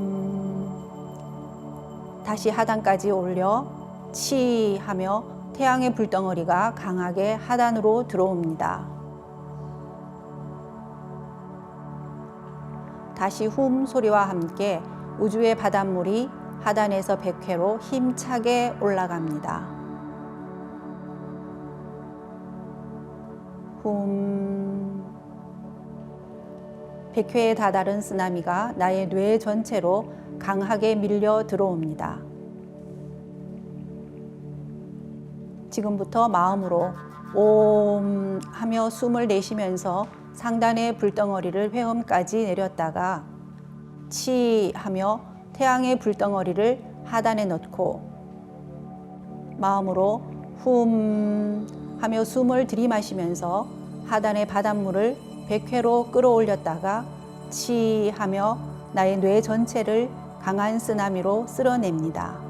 다시 하단까지 올려 치 하며 태양의 불덩어리가 강하게 하단으로 들어옵니다. 다시 훔 소리와 함께 우주의 바닷물이 하단에서 백회로 힘차게 올라갑니다. 훔. 백회에 다다른 쓰나미가 나의 뇌 전체로 강하게 밀려 들어옵니다. 지금부터 마음으로 옴 하며 숨을 내쉬면서 상단의 불덩어리를 회음까지 내렸다가 치 하며 태양의 불덩어리를 하단에 넣고 마음으로 훔 하며 숨을 들이마시면서 하단의 바닷물을 백회로 끌어올렸다가 치 하며 나의 뇌 전체를 강한 쓰나미로 쓸어냅니다.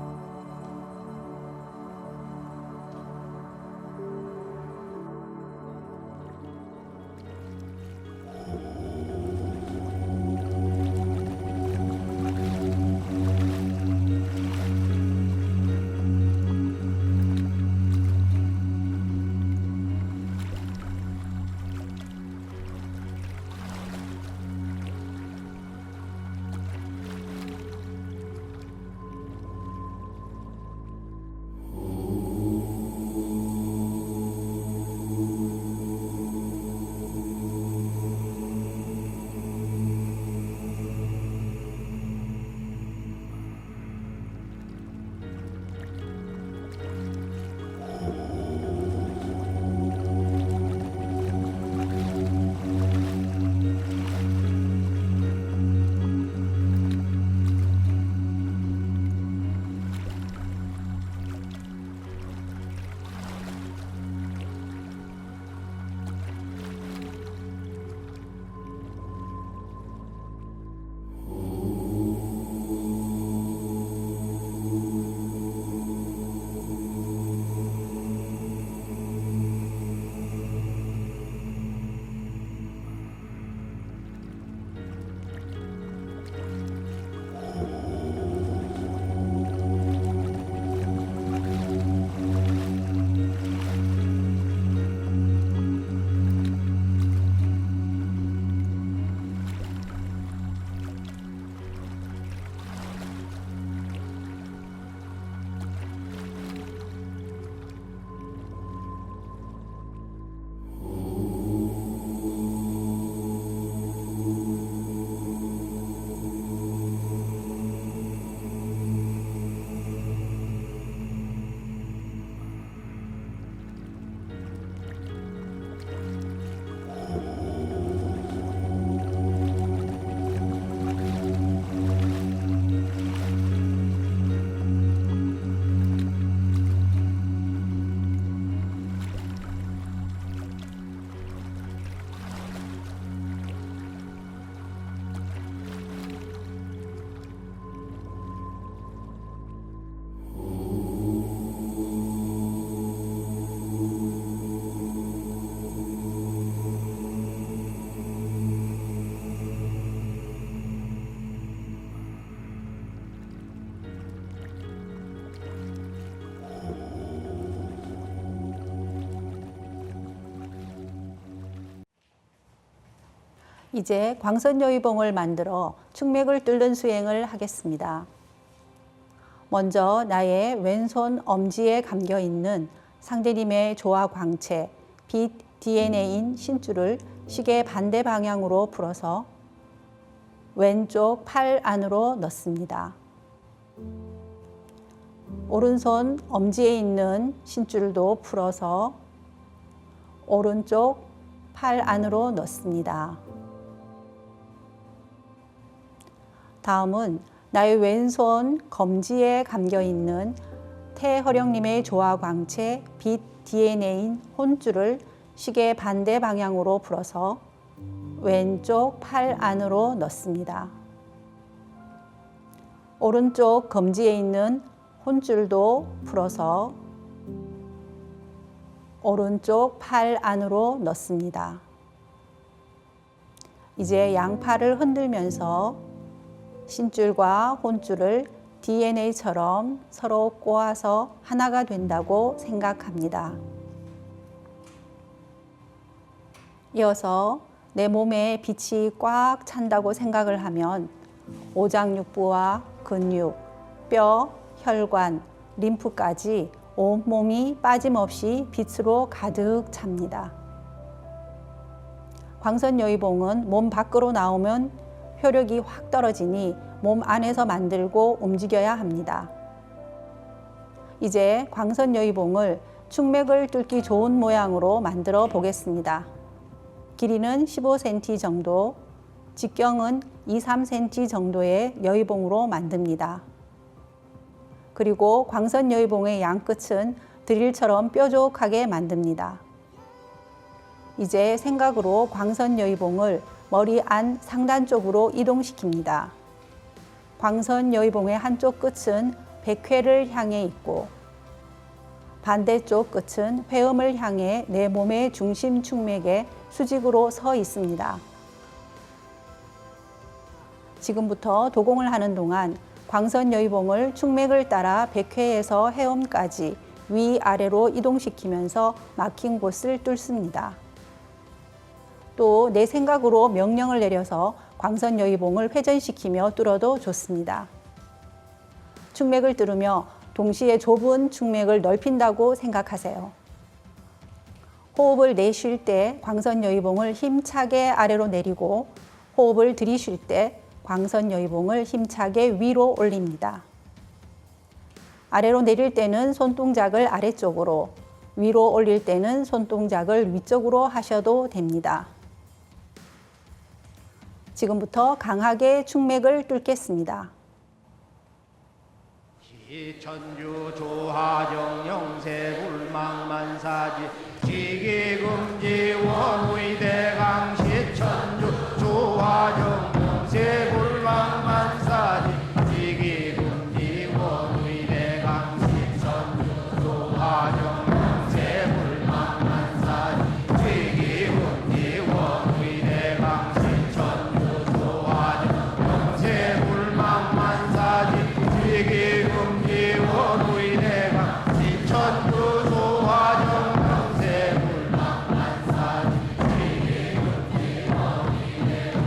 이제 광선여의봉을 만들어 충맥을 뚫는 수행을 하겠습니다. 먼저 나의 왼손 엄지에 감겨 있는 상대님의 조화 광채, 빛 DNA인 신줄을 시계 반대 방향으로 풀어서 왼쪽 팔 안으로 넣습니다. 오른손 엄지에 있는 신줄도 풀어서 오른쪽 팔 안으로 넣습니다. 다음은 나의 왼손 검지에 감겨 있는 태허령님의 조화광채 빛 DNA인 혼줄을 시계 반대 방향으로 불어서 왼쪽 팔 안으로 넣습니다. 오른쪽 검지에 있는 혼줄도 풀어서 오른쪽 팔 안으로 넣습니다. 이제 양팔을 흔들면서 신줄과 혼줄을 DNA처럼 서로 꼬아서 하나가 된다고 생각합니다. 이어서 내 몸에 빛이 꽉 찬다고 생각을 하면 오장육부와 근육, 뼈, 혈관, 림프까지 온몸이 빠짐없이 빛으로 가득 찹니다. 광선여의봉은 몸 밖으로 나오면 효력이 확 떨어지니 몸 안에서 만들고 움직여야 합니다. 이제 광선여의봉을 충맥을 뚫기 좋은 모양으로 만들어 보겠습니다. 길이는 15cm 정도, 직경은 2-3cm 정도의 여의봉으로 만듭니다. 그리고 광선여의봉의 양끝은 드릴처럼 뾰족하게 만듭니다. 이제 생각으로 광선여의봉을 머리 안 상단 쪽으로 이동시킵니다. 광선여의봉의 한쪽 끝은 백회를 향해 있고 반대쪽 끝은 회음을 향해 내 몸의 중심 충맥에 수직으로 서 있습니다. 지금부터 도공을 하는 동안 광선여의봉을 충맥을 따라 백회에서 회음까지 위아래로 이동시키면서 막힌 곳을 뚫습니다. 또 내 생각으로 명령을 내려서 광선여의봉을 회전시키며 뚫어도 좋습니다. 충맥을 뚫으며 동시에 좁은 충맥을 넓힌다고 생각하세요. 호흡을 내쉴 때 광선여의봉을 힘차게 아래로 내리고 호흡을 들이쉴 때 광선여의봉을 힘차게 위로 올립니다. 아래로 내릴 때는 손동작을 아래쪽으로, 위로 올릴 때는 손동작을 위쪽으로 하셔도 됩니다. 지금부터 강하게 충맥을 뚫겠습니다. 시천주 조하정 영세불망만사지 지기금지 원의대강 시천주 조하정 영세불망만사지 지기금지 원의대강 시천주 조하정 영세불망만사지 지기금지 원의대강 시천주 조하정 영세불망만사지 지기금지 원의대강 시천주 조하정 영세불망만사지 지기금지 원의대강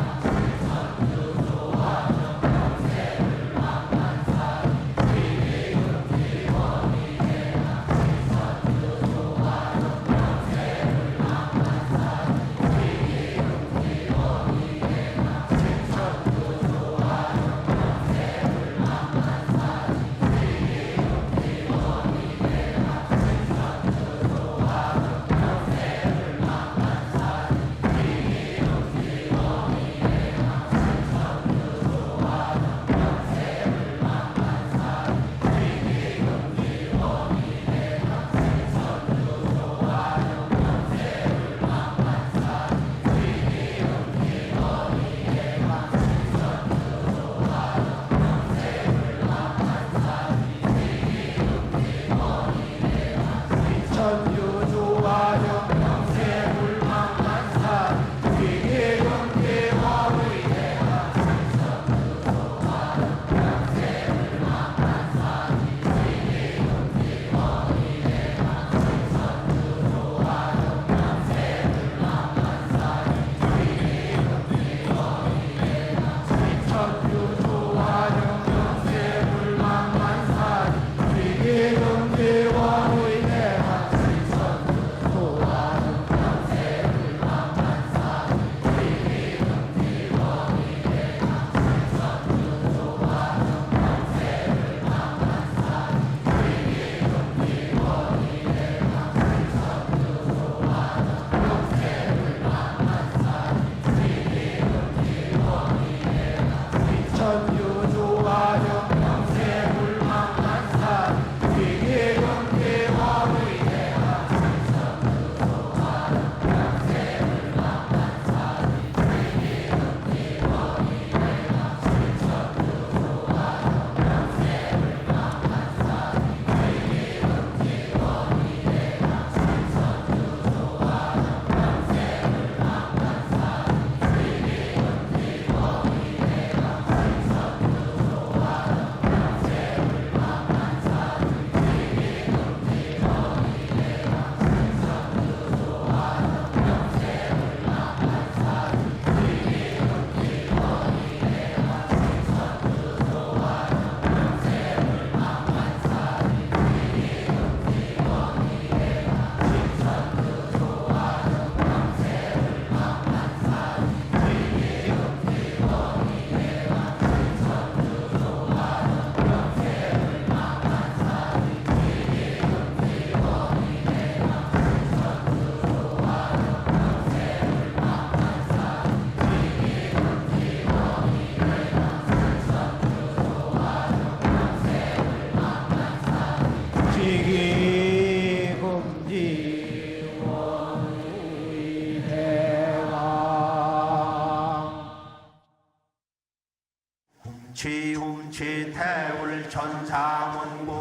지움지태울 천사문구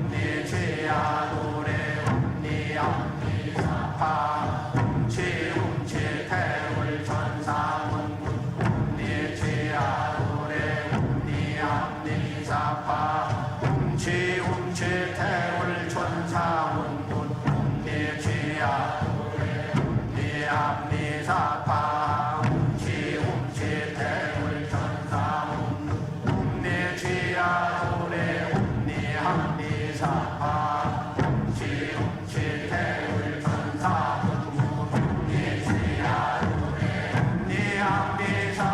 옴니지야노래 옴니암니사파 지움지태울 천사문구 옴니지야노래 옴니암니사파 지움지태울 천사문구 옴니지야노래 옴니암니사파 지움지태울 천사문구 옴니지야노래 옴니암니사파 지움지태울 천사문구 옴니지야노래 옴니암니사파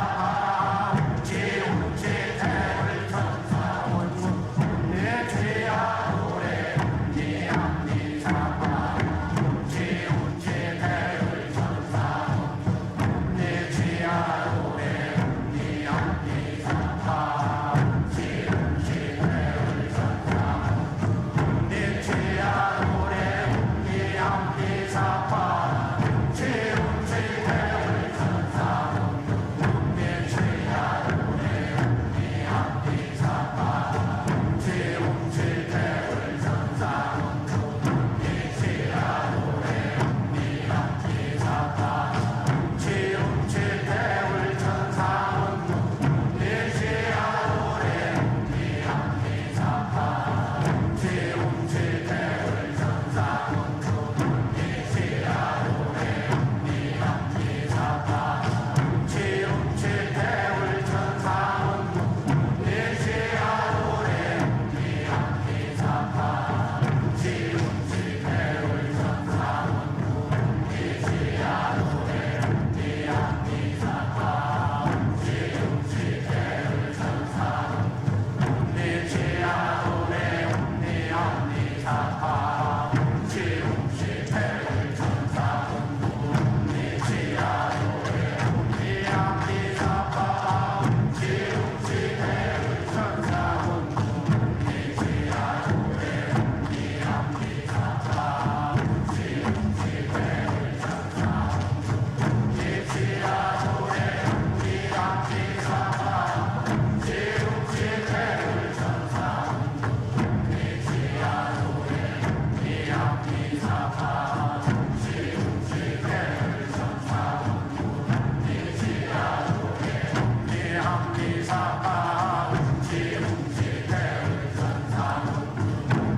지움지태울 천사문구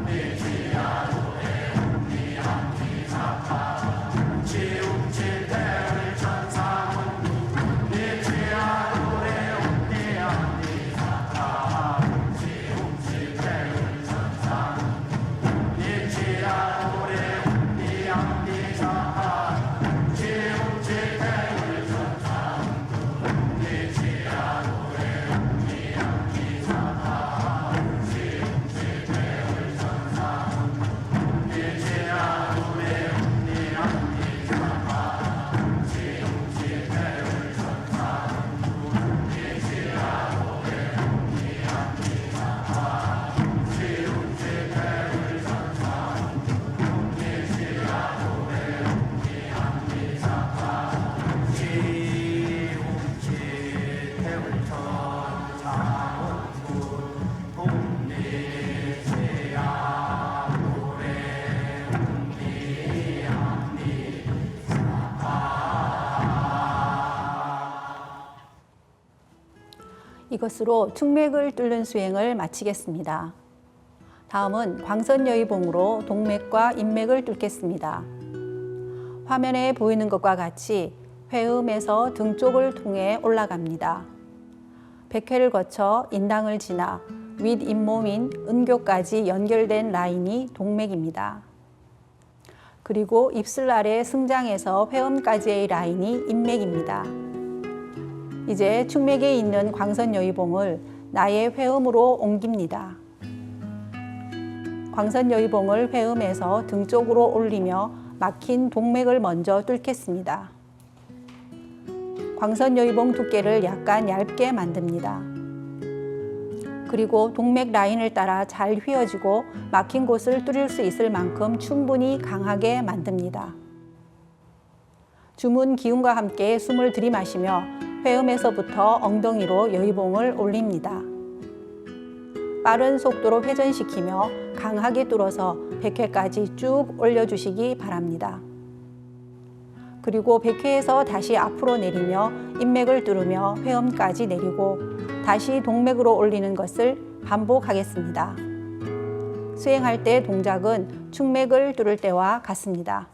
옴니지야노래 옴니암니사파 지움지태울 천사문구 옴니지야노래 옴니암니사파 이것으로 충맥을 뚫는 수행을 마치겠습니다. 다음은 광선여의봉으로 동맥과 인맥을 뚫겠습니다. 화면에 보이는 것과 같이 회음에서 등 쪽을 통해 올라갑니다. 백회를 거쳐 인당을 지나 윗잇몸인 은교까지 연결된 라인이 동맥입니다. 그리고 입술 아래 승장에서 회음까지의 라인이 인맥입니다. 이제 충맥에 있는 광선여의봉을 나의 회음으로 옮깁니다. 광선여의봉을 회음에서 등 쪽으로 올리며 막힌 동맥을 먼저 뚫겠습니다. 광선여의봉 두께를 약간 얇게 만듭니다. 그리고 동맥 라인을 따라 잘 휘어지고 막힌 곳을 뚫을 수 있을 만큼 충분히 강하게 만듭니다. 주문 기운과 함께 숨을 들이마시며 회음에서부터 엉덩이로 여의봉을 올립니다. 빠른 속도로 회전시키며 강하게 뚫어서 100회까지 쭉 올려주시기 바랍니다. 그리고 100회에서 다시 앞으로 내리며 인맥을 뚫으며 회음까지 내리고 다시 동맥으로 올리는 것을 반복하겠습니다. 수행할 때 동작은 충맥을 뚫을 때와 같습니다.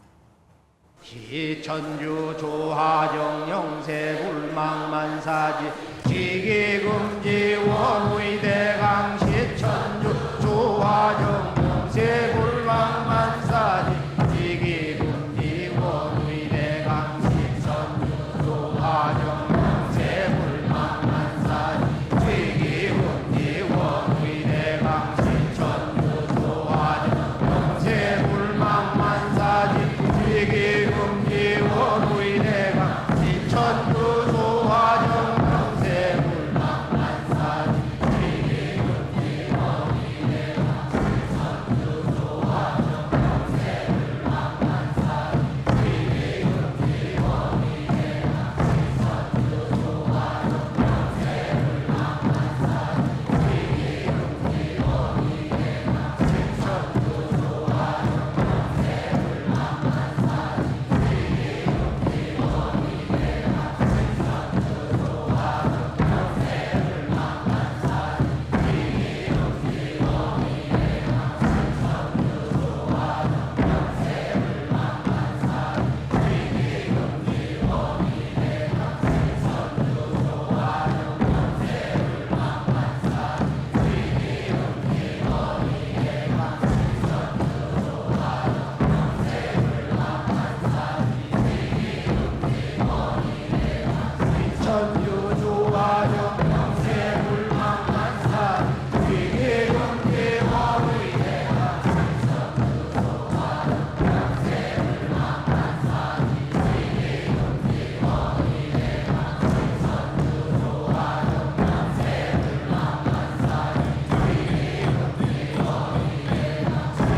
시천주 조화정 영세 불망만사지 지기금지 원의대강 시천주 조화정 영세 불망만사지 지기금지 원의대강 시천주 조화정 영세 불망만사지 지기금지 원의대강 시천주 조화정 영세 불망만사지 지기 원의대강 시천주 조화정 영세 불망만사지 지기금지 원의대강 시천주 조화정 영세 불망만사지 지기금지 원의대강 시천주 조화정 영세 불망만사지 지기금지 원의대강 시천주 조화정 영세 불망만사지 천주 조화정 영세 불망만사지 지기금지 원의대강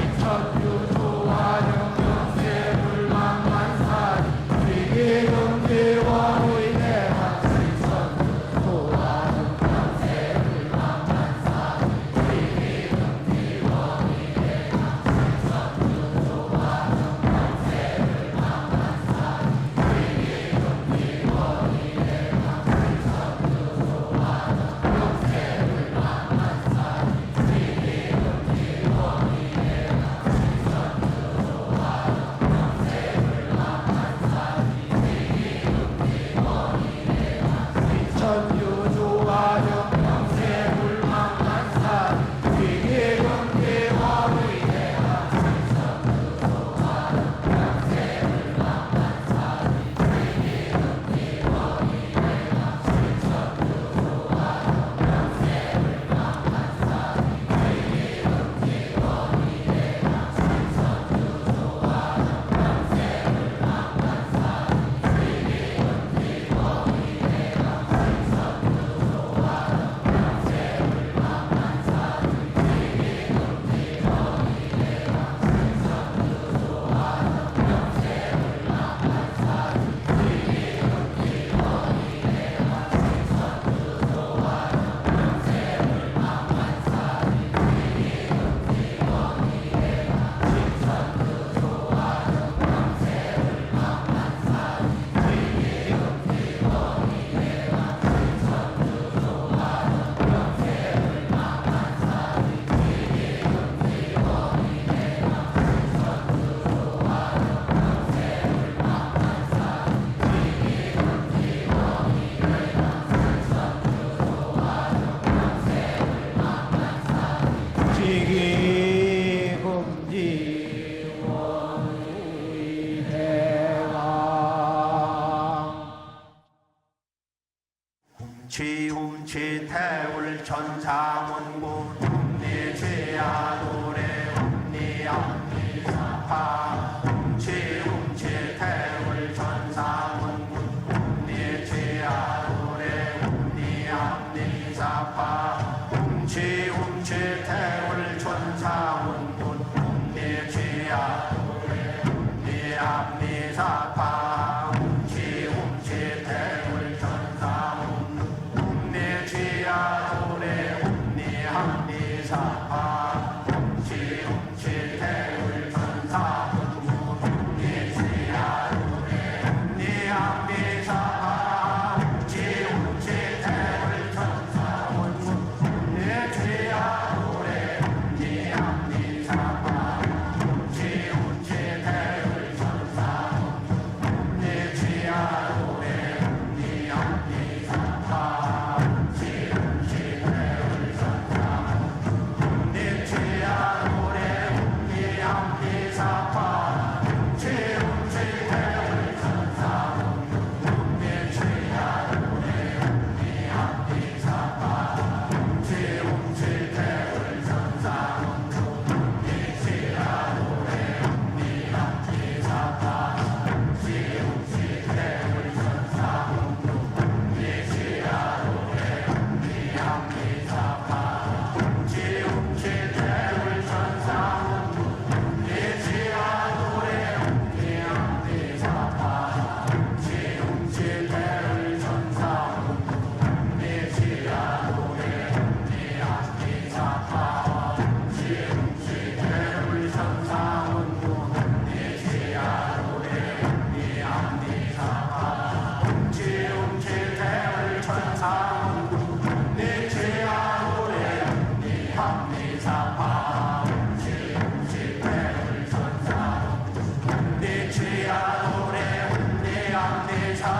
시천주 조화정 영세 불망만사지 지기금지 원의대강 시천주 조화정 영세 불망만사지 지기금지 원의대강 시천주 조화정 영세 불망만사지 지기금지 원의대강 천주 조화정 영세 불망만사지 지기금지 원의대강 시천주 조화정 영세 불망만사지 지기금지 원의대강 시천주 조화정 영세 불망만사지 지기금지 원의대강 시천주 조화정 영세 불망만사지 지기금지 원의대강 지기금지 원의대강 훔치 태울 천사문구 훔니 죄야 노래 훔니 앞니 사파 훔치 태울 천사문구 훔니 죄야 노래 훔니 앞니 사파 훔치 태울 천사문구 훔니 죄야 노래 훔니 앞니 사파 훔치 태울 천사문구 내 죄야 노래 훔니 합니 암미사파 웅치 대울 천사문문 웅리지야노래 웅리 암미사파 웅치 대울 천사문문 웅리지야노래 웅리 암미사파 웅치 대울 천사문문 웅리지야노래 웅리 암미사파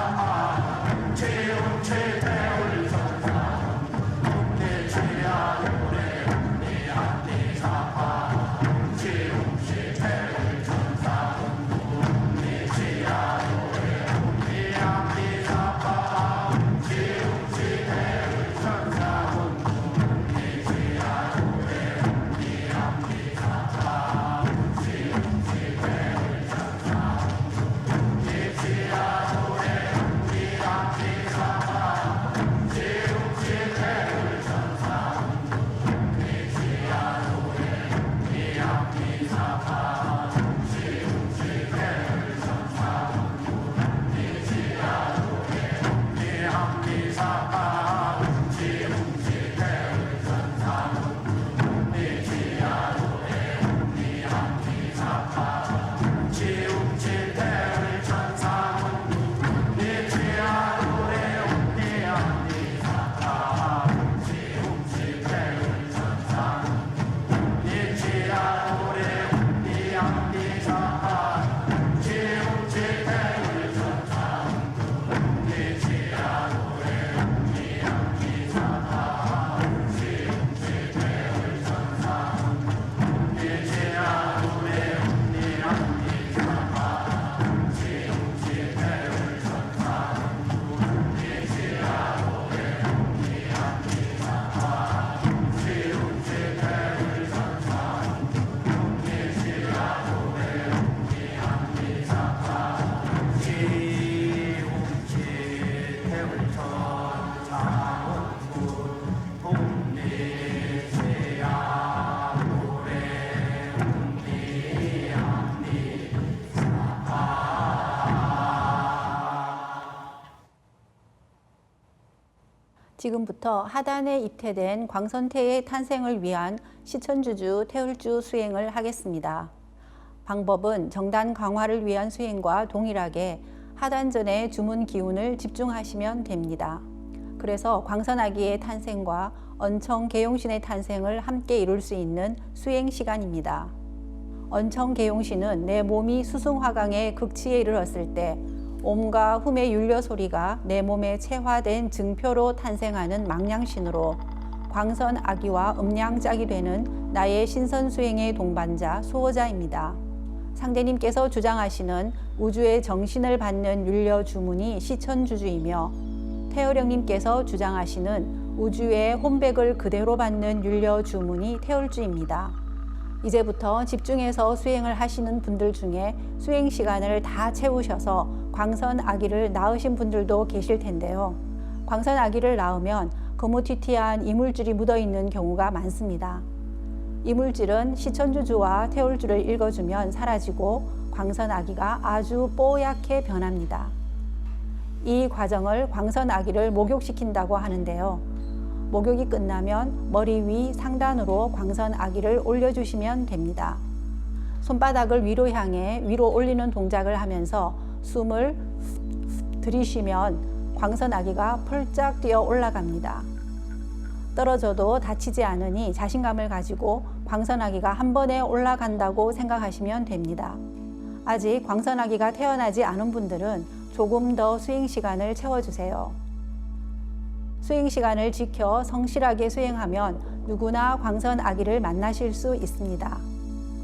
지금부터 하단에 입퇴된 광선태의 탄생을 위한 시천주주, 태울주 수행을 하겠습니다. 방법은 정단 강화를 위한 수행과 동일하게 하단전의 주문 기운을 집중하시면 됩니다. 그래서 광선아기의 탄생과 언청계용신의 탄생을 함께 이룰 수 있는 수행 시간입니다. 언청계용신은 내 몸이 수승화강의 극치에 이르렀을 때 옴과 훔의 율려 소리가 내 몸에 체화된 증표로 탄생하는 망량신으로 광선아기와 음양짝이 되는 나의 신선수행의 동반자, 수호자입니다. 상대님께서 주장하시는 우주의 정신을 받는 율려 주문이 시천주주이며 태어령님께서 주장하시는 우주의 혼백을 그대로 받는 율려 주문이 태울주입니다. 이제부터 집중해서 수행을 하시는 분들 중에 수행 시간을 다 채우셔서 광선아기를 낳으신 분들도 계실 텐데요. 광선아기를 낳으면 거무튀튀한 이물질이 묻어있는 경우가 많습니다. 이물질은 시천주주와 태울주를 읽어주면 사라지고 광선아기가 아주 뽀얗게 변합니다. 이 과정을 광선아기를 목욕시킨다고 하는데요. 목욕이 끝나면 머리 위 상단으로 광선 아기를 올려주시면 됩니다. 손바닥을 위로 향해 위로 올리는 동작을 하면서 숨을 들이쉬면 광선 아기가 펄쩍 뛰어 올라갑니다. 떨어져도 다치지 않으니 자신감을 가지고 광선 아기가 한 번에 올라간다고 생각하시면 됩니다. 아직 광선 아기가 태어나지 않은 분들은 조금 더 수행 시간을 채워주세요. 수행 시간을 지켜 성실하게 수행하면 누구나 광선 아기를 만나실 수 있습니다.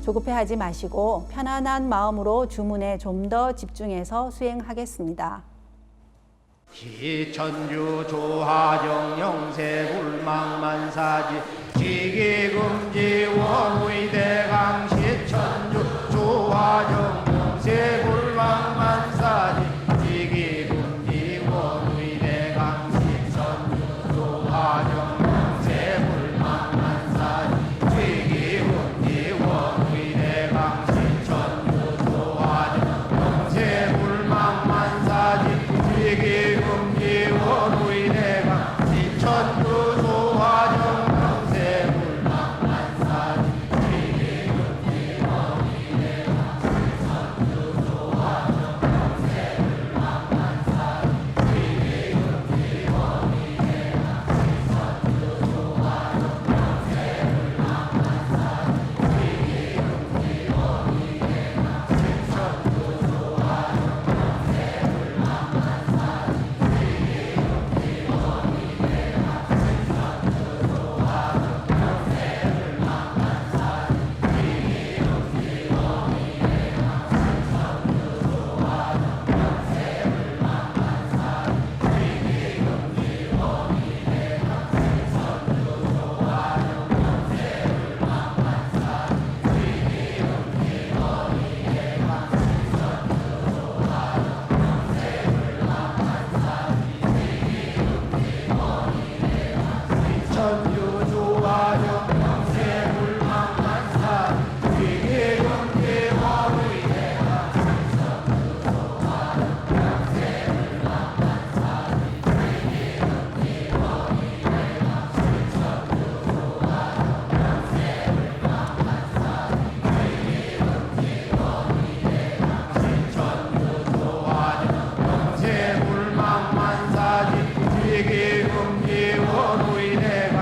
조급해하지 마시고 편안한 마음으로 주문에 좀 더 집중해서 수행하겠습니다. 시천주 조하정 영세 불망만사지 지기금지 원의대강 시천주 조하정 영세 불망만사지 지기금지 원의대강 시천주 조하정 영세 불망만사지 지기금지 원의대강 시천주 조하정 영세 불망만사지 지기금지 원의대강 시천주 조하정 영세 불망만사지 지기금지 원의대강 시천주 조하정 영세 불망만사지 지기금지 원의대강 시천주 조하정 영세 불망만사지 지기금지 원의대강 시천주 조하정 영세 천주 조하정 영세 불망만사지 지기금지 원의대강 시천주 조하정 영세 불망만사지 지기금지 원의대강 시천주 조하정 영세 불망만사지 지기금지 원의대강 시천주 조하정 영세 불망만사지 지기금지 원의대강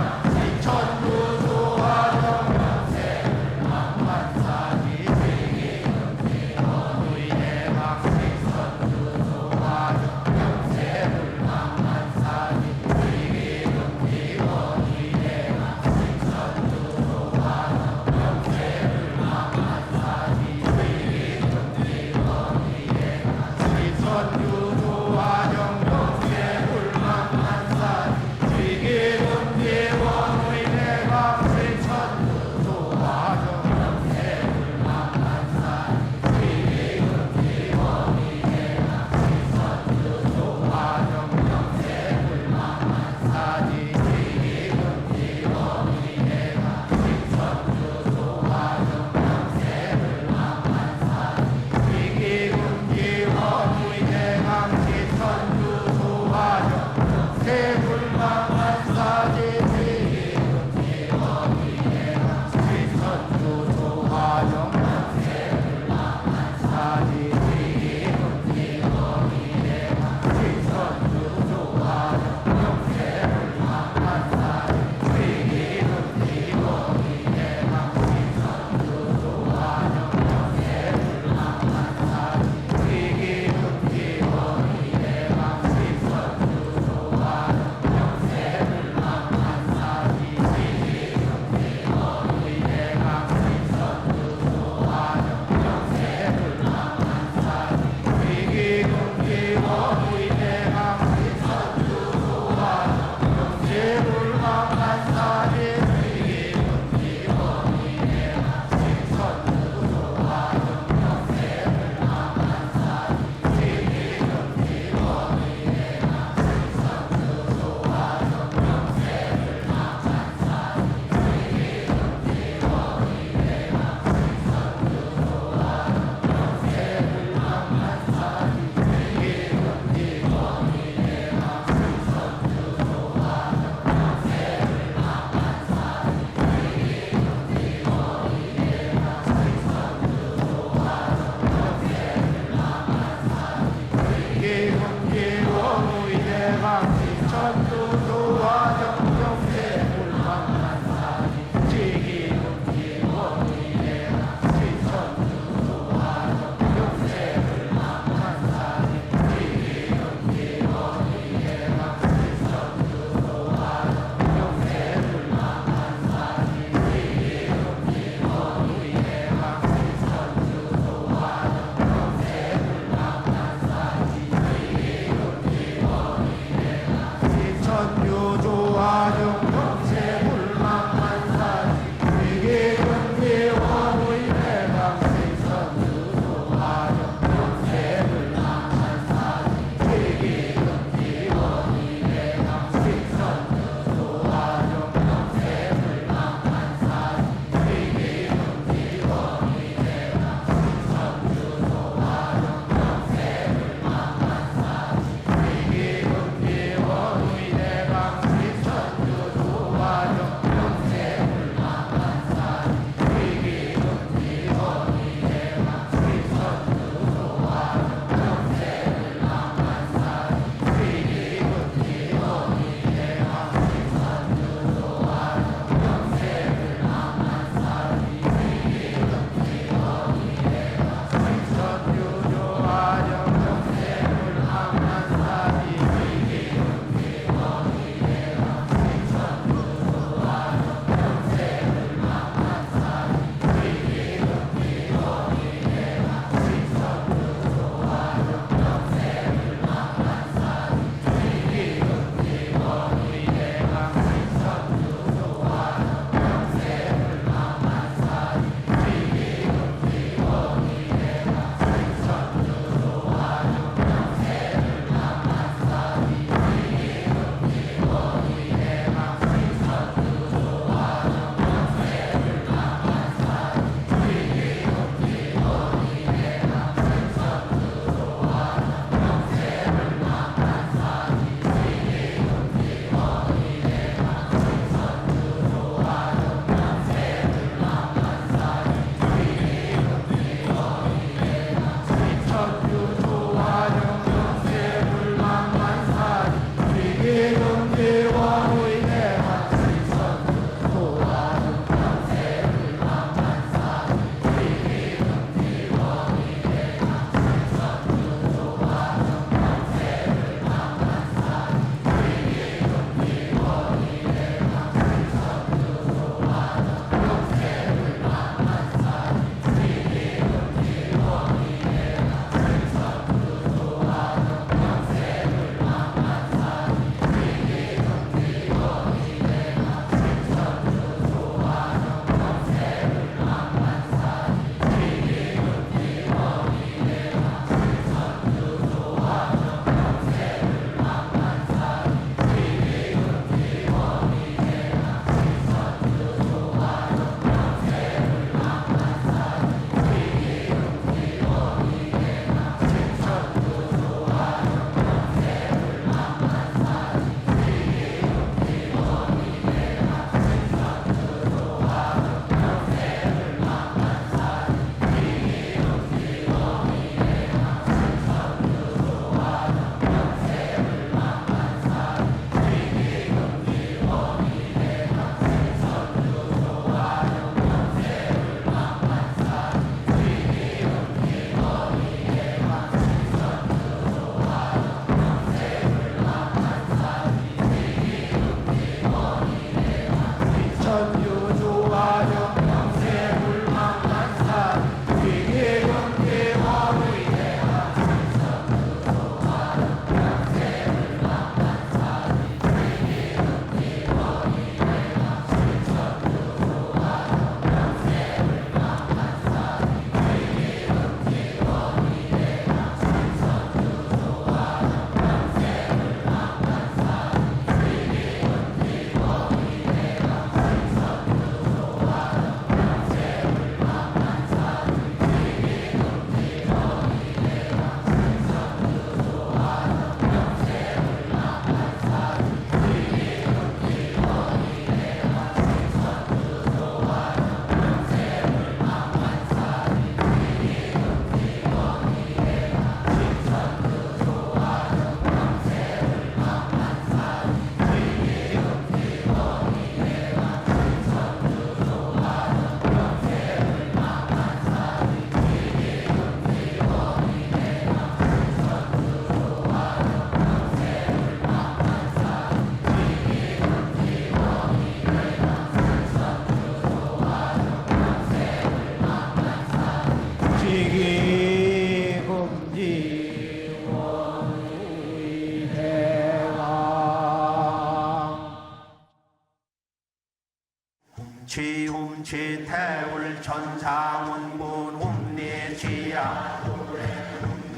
훔치 태울 천상운군 훔리지야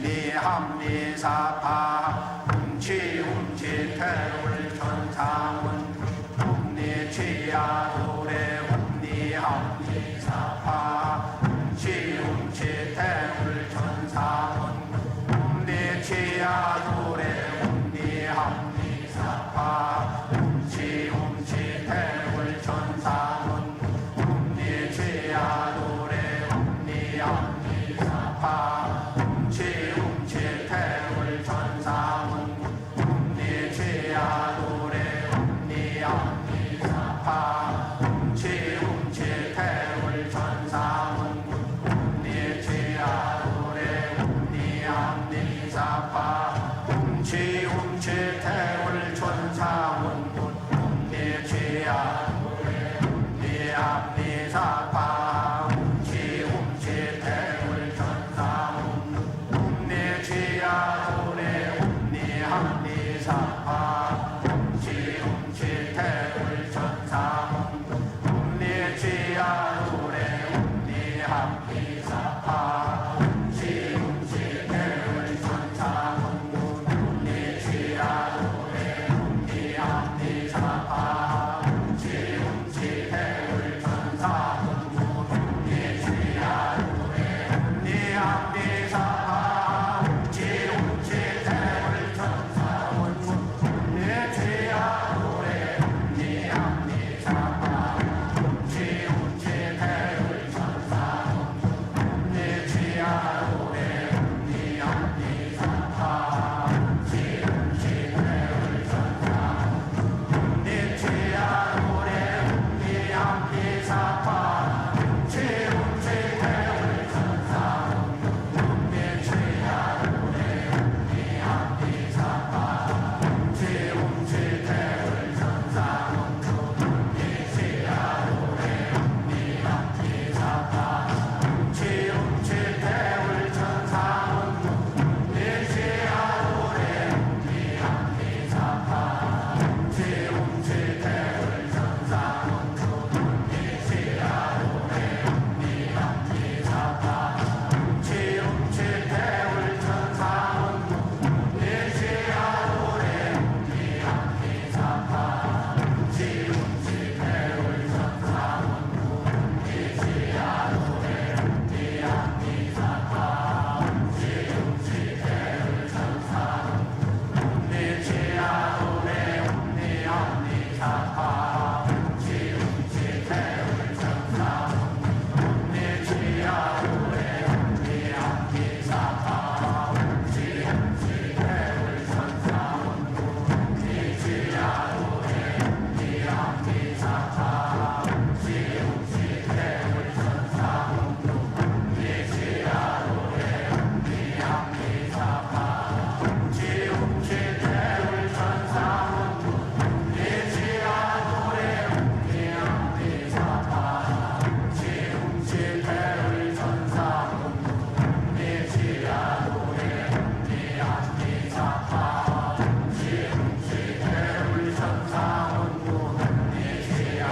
훔리합리사파 훔치 태울 천상운 훔리지야 노래 훔리합리사파 훔치 태울 천상운 훔리지야 노래 훔리합리사파 훔치 태울 천상운 훔리지야 노래 훔리합리사파 훔치 태울 천상운 훔리지야 노래 훔리합리사파 훔치 태울 천상운 훔리지야 노래 훔리합리사파 훔치 태울 천상운 훔리지야 훔리합리사파 훔치 태울 천상운 훔리지야 노래 훔리합리사파 훔치 태울 천상운 훔리지야 노래 훔리합리사파 훔치 태울 천상운 훔리지야 노래 훔리합리사파 훔치 태울 천상운 훔리지야 노래 훔리합리사파 훔치 태울 천상운 훔리지야 노래 훔리합니사파 훔치 태울 천상운 훔리지야 노래 훔리합니사파 훔치 태울 천상운 훔리지야 노래 훔리합니사파 훔치 태울 천상운 훔리지야 노래 훔리합니사파 훔치 태울 천상운 훔리지야 노래 훔리합니사파 훔치 태울 천상운 훔리지야 노래 훔리합니사파 훔치 태울 천상운 훔리지야 노래 훔리합니사파 훔치 태울 천상운 훔리지야 노래 훔리합니사파 훔치 태울 천상운 훔리지야 노래 훔리합니사파 훔치 태울 천상운 훔리지야 노래 훔리합니사파 훔치 태울 천상운 훔리지야 노래 훔리합니사파 훔치 태울 천상운 훔리지야 노래 훔리합니사파 훔치 태울 천상운 훔리지야 노래 훔리합니사파 훔치 태울 천상운 훔리지야 노래 훔리합니사파 훔치 태울 천상운 훔리지야 노래 훔리합니사파 훔치 태울 천상운 훔리지야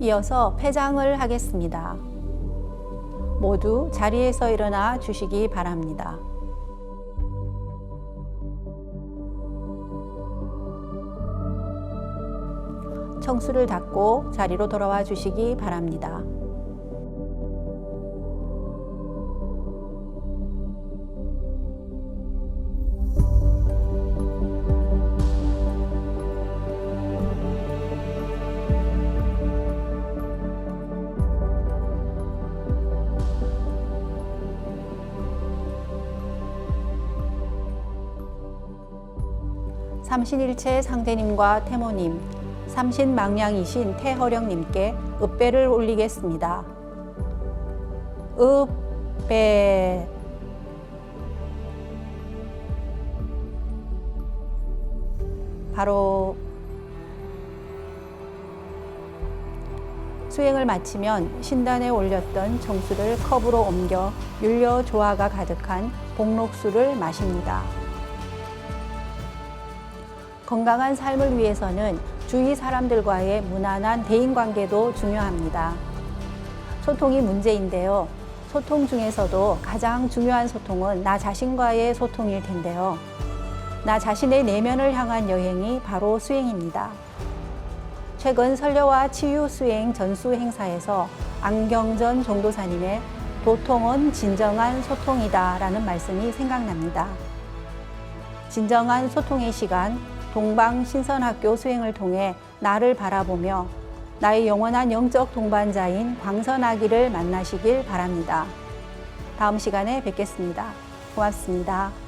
이어서 폐장을 하겠습니다. 모두 자리에서 일어나 주시기 바랍니다. 청수를 닦고 자리로 돌아와 주시기 바랍니다. 삼신일체 상대님과 태모님, 삼신망량이신 태허령님께 읍배를 올리겠습니다. 읍배. 바로 수행을 마치면 신단에 올렸던 정수를 컵으로 옮겨 율려 조화가 가득한 복록수를 마십니다. 건강한 삶을 위해서는 주위 사람들과의 무난한 대인관계도 중요합니다. 소통이 문제인데요. 소통 중에서도 가장 중요한 소통은 나 자신과의 소통일 텐데요. 나 자신의 내면을 향한 여행이 바로 수행입니다. 최근 설려와 치유 수행 전수 행사에서 안경전 종도사님의 도통은 진정한 소통이다 라는 말씀이 생각납니다. 진정한 소통의 시간, 동방신선학교 수행을 통해 나를 바라보며 나의 영원한 영적 동반자인 광선아기를 만나시길 바랍니다. 다음 시간에 뵙겠습니다. 고맙습니다.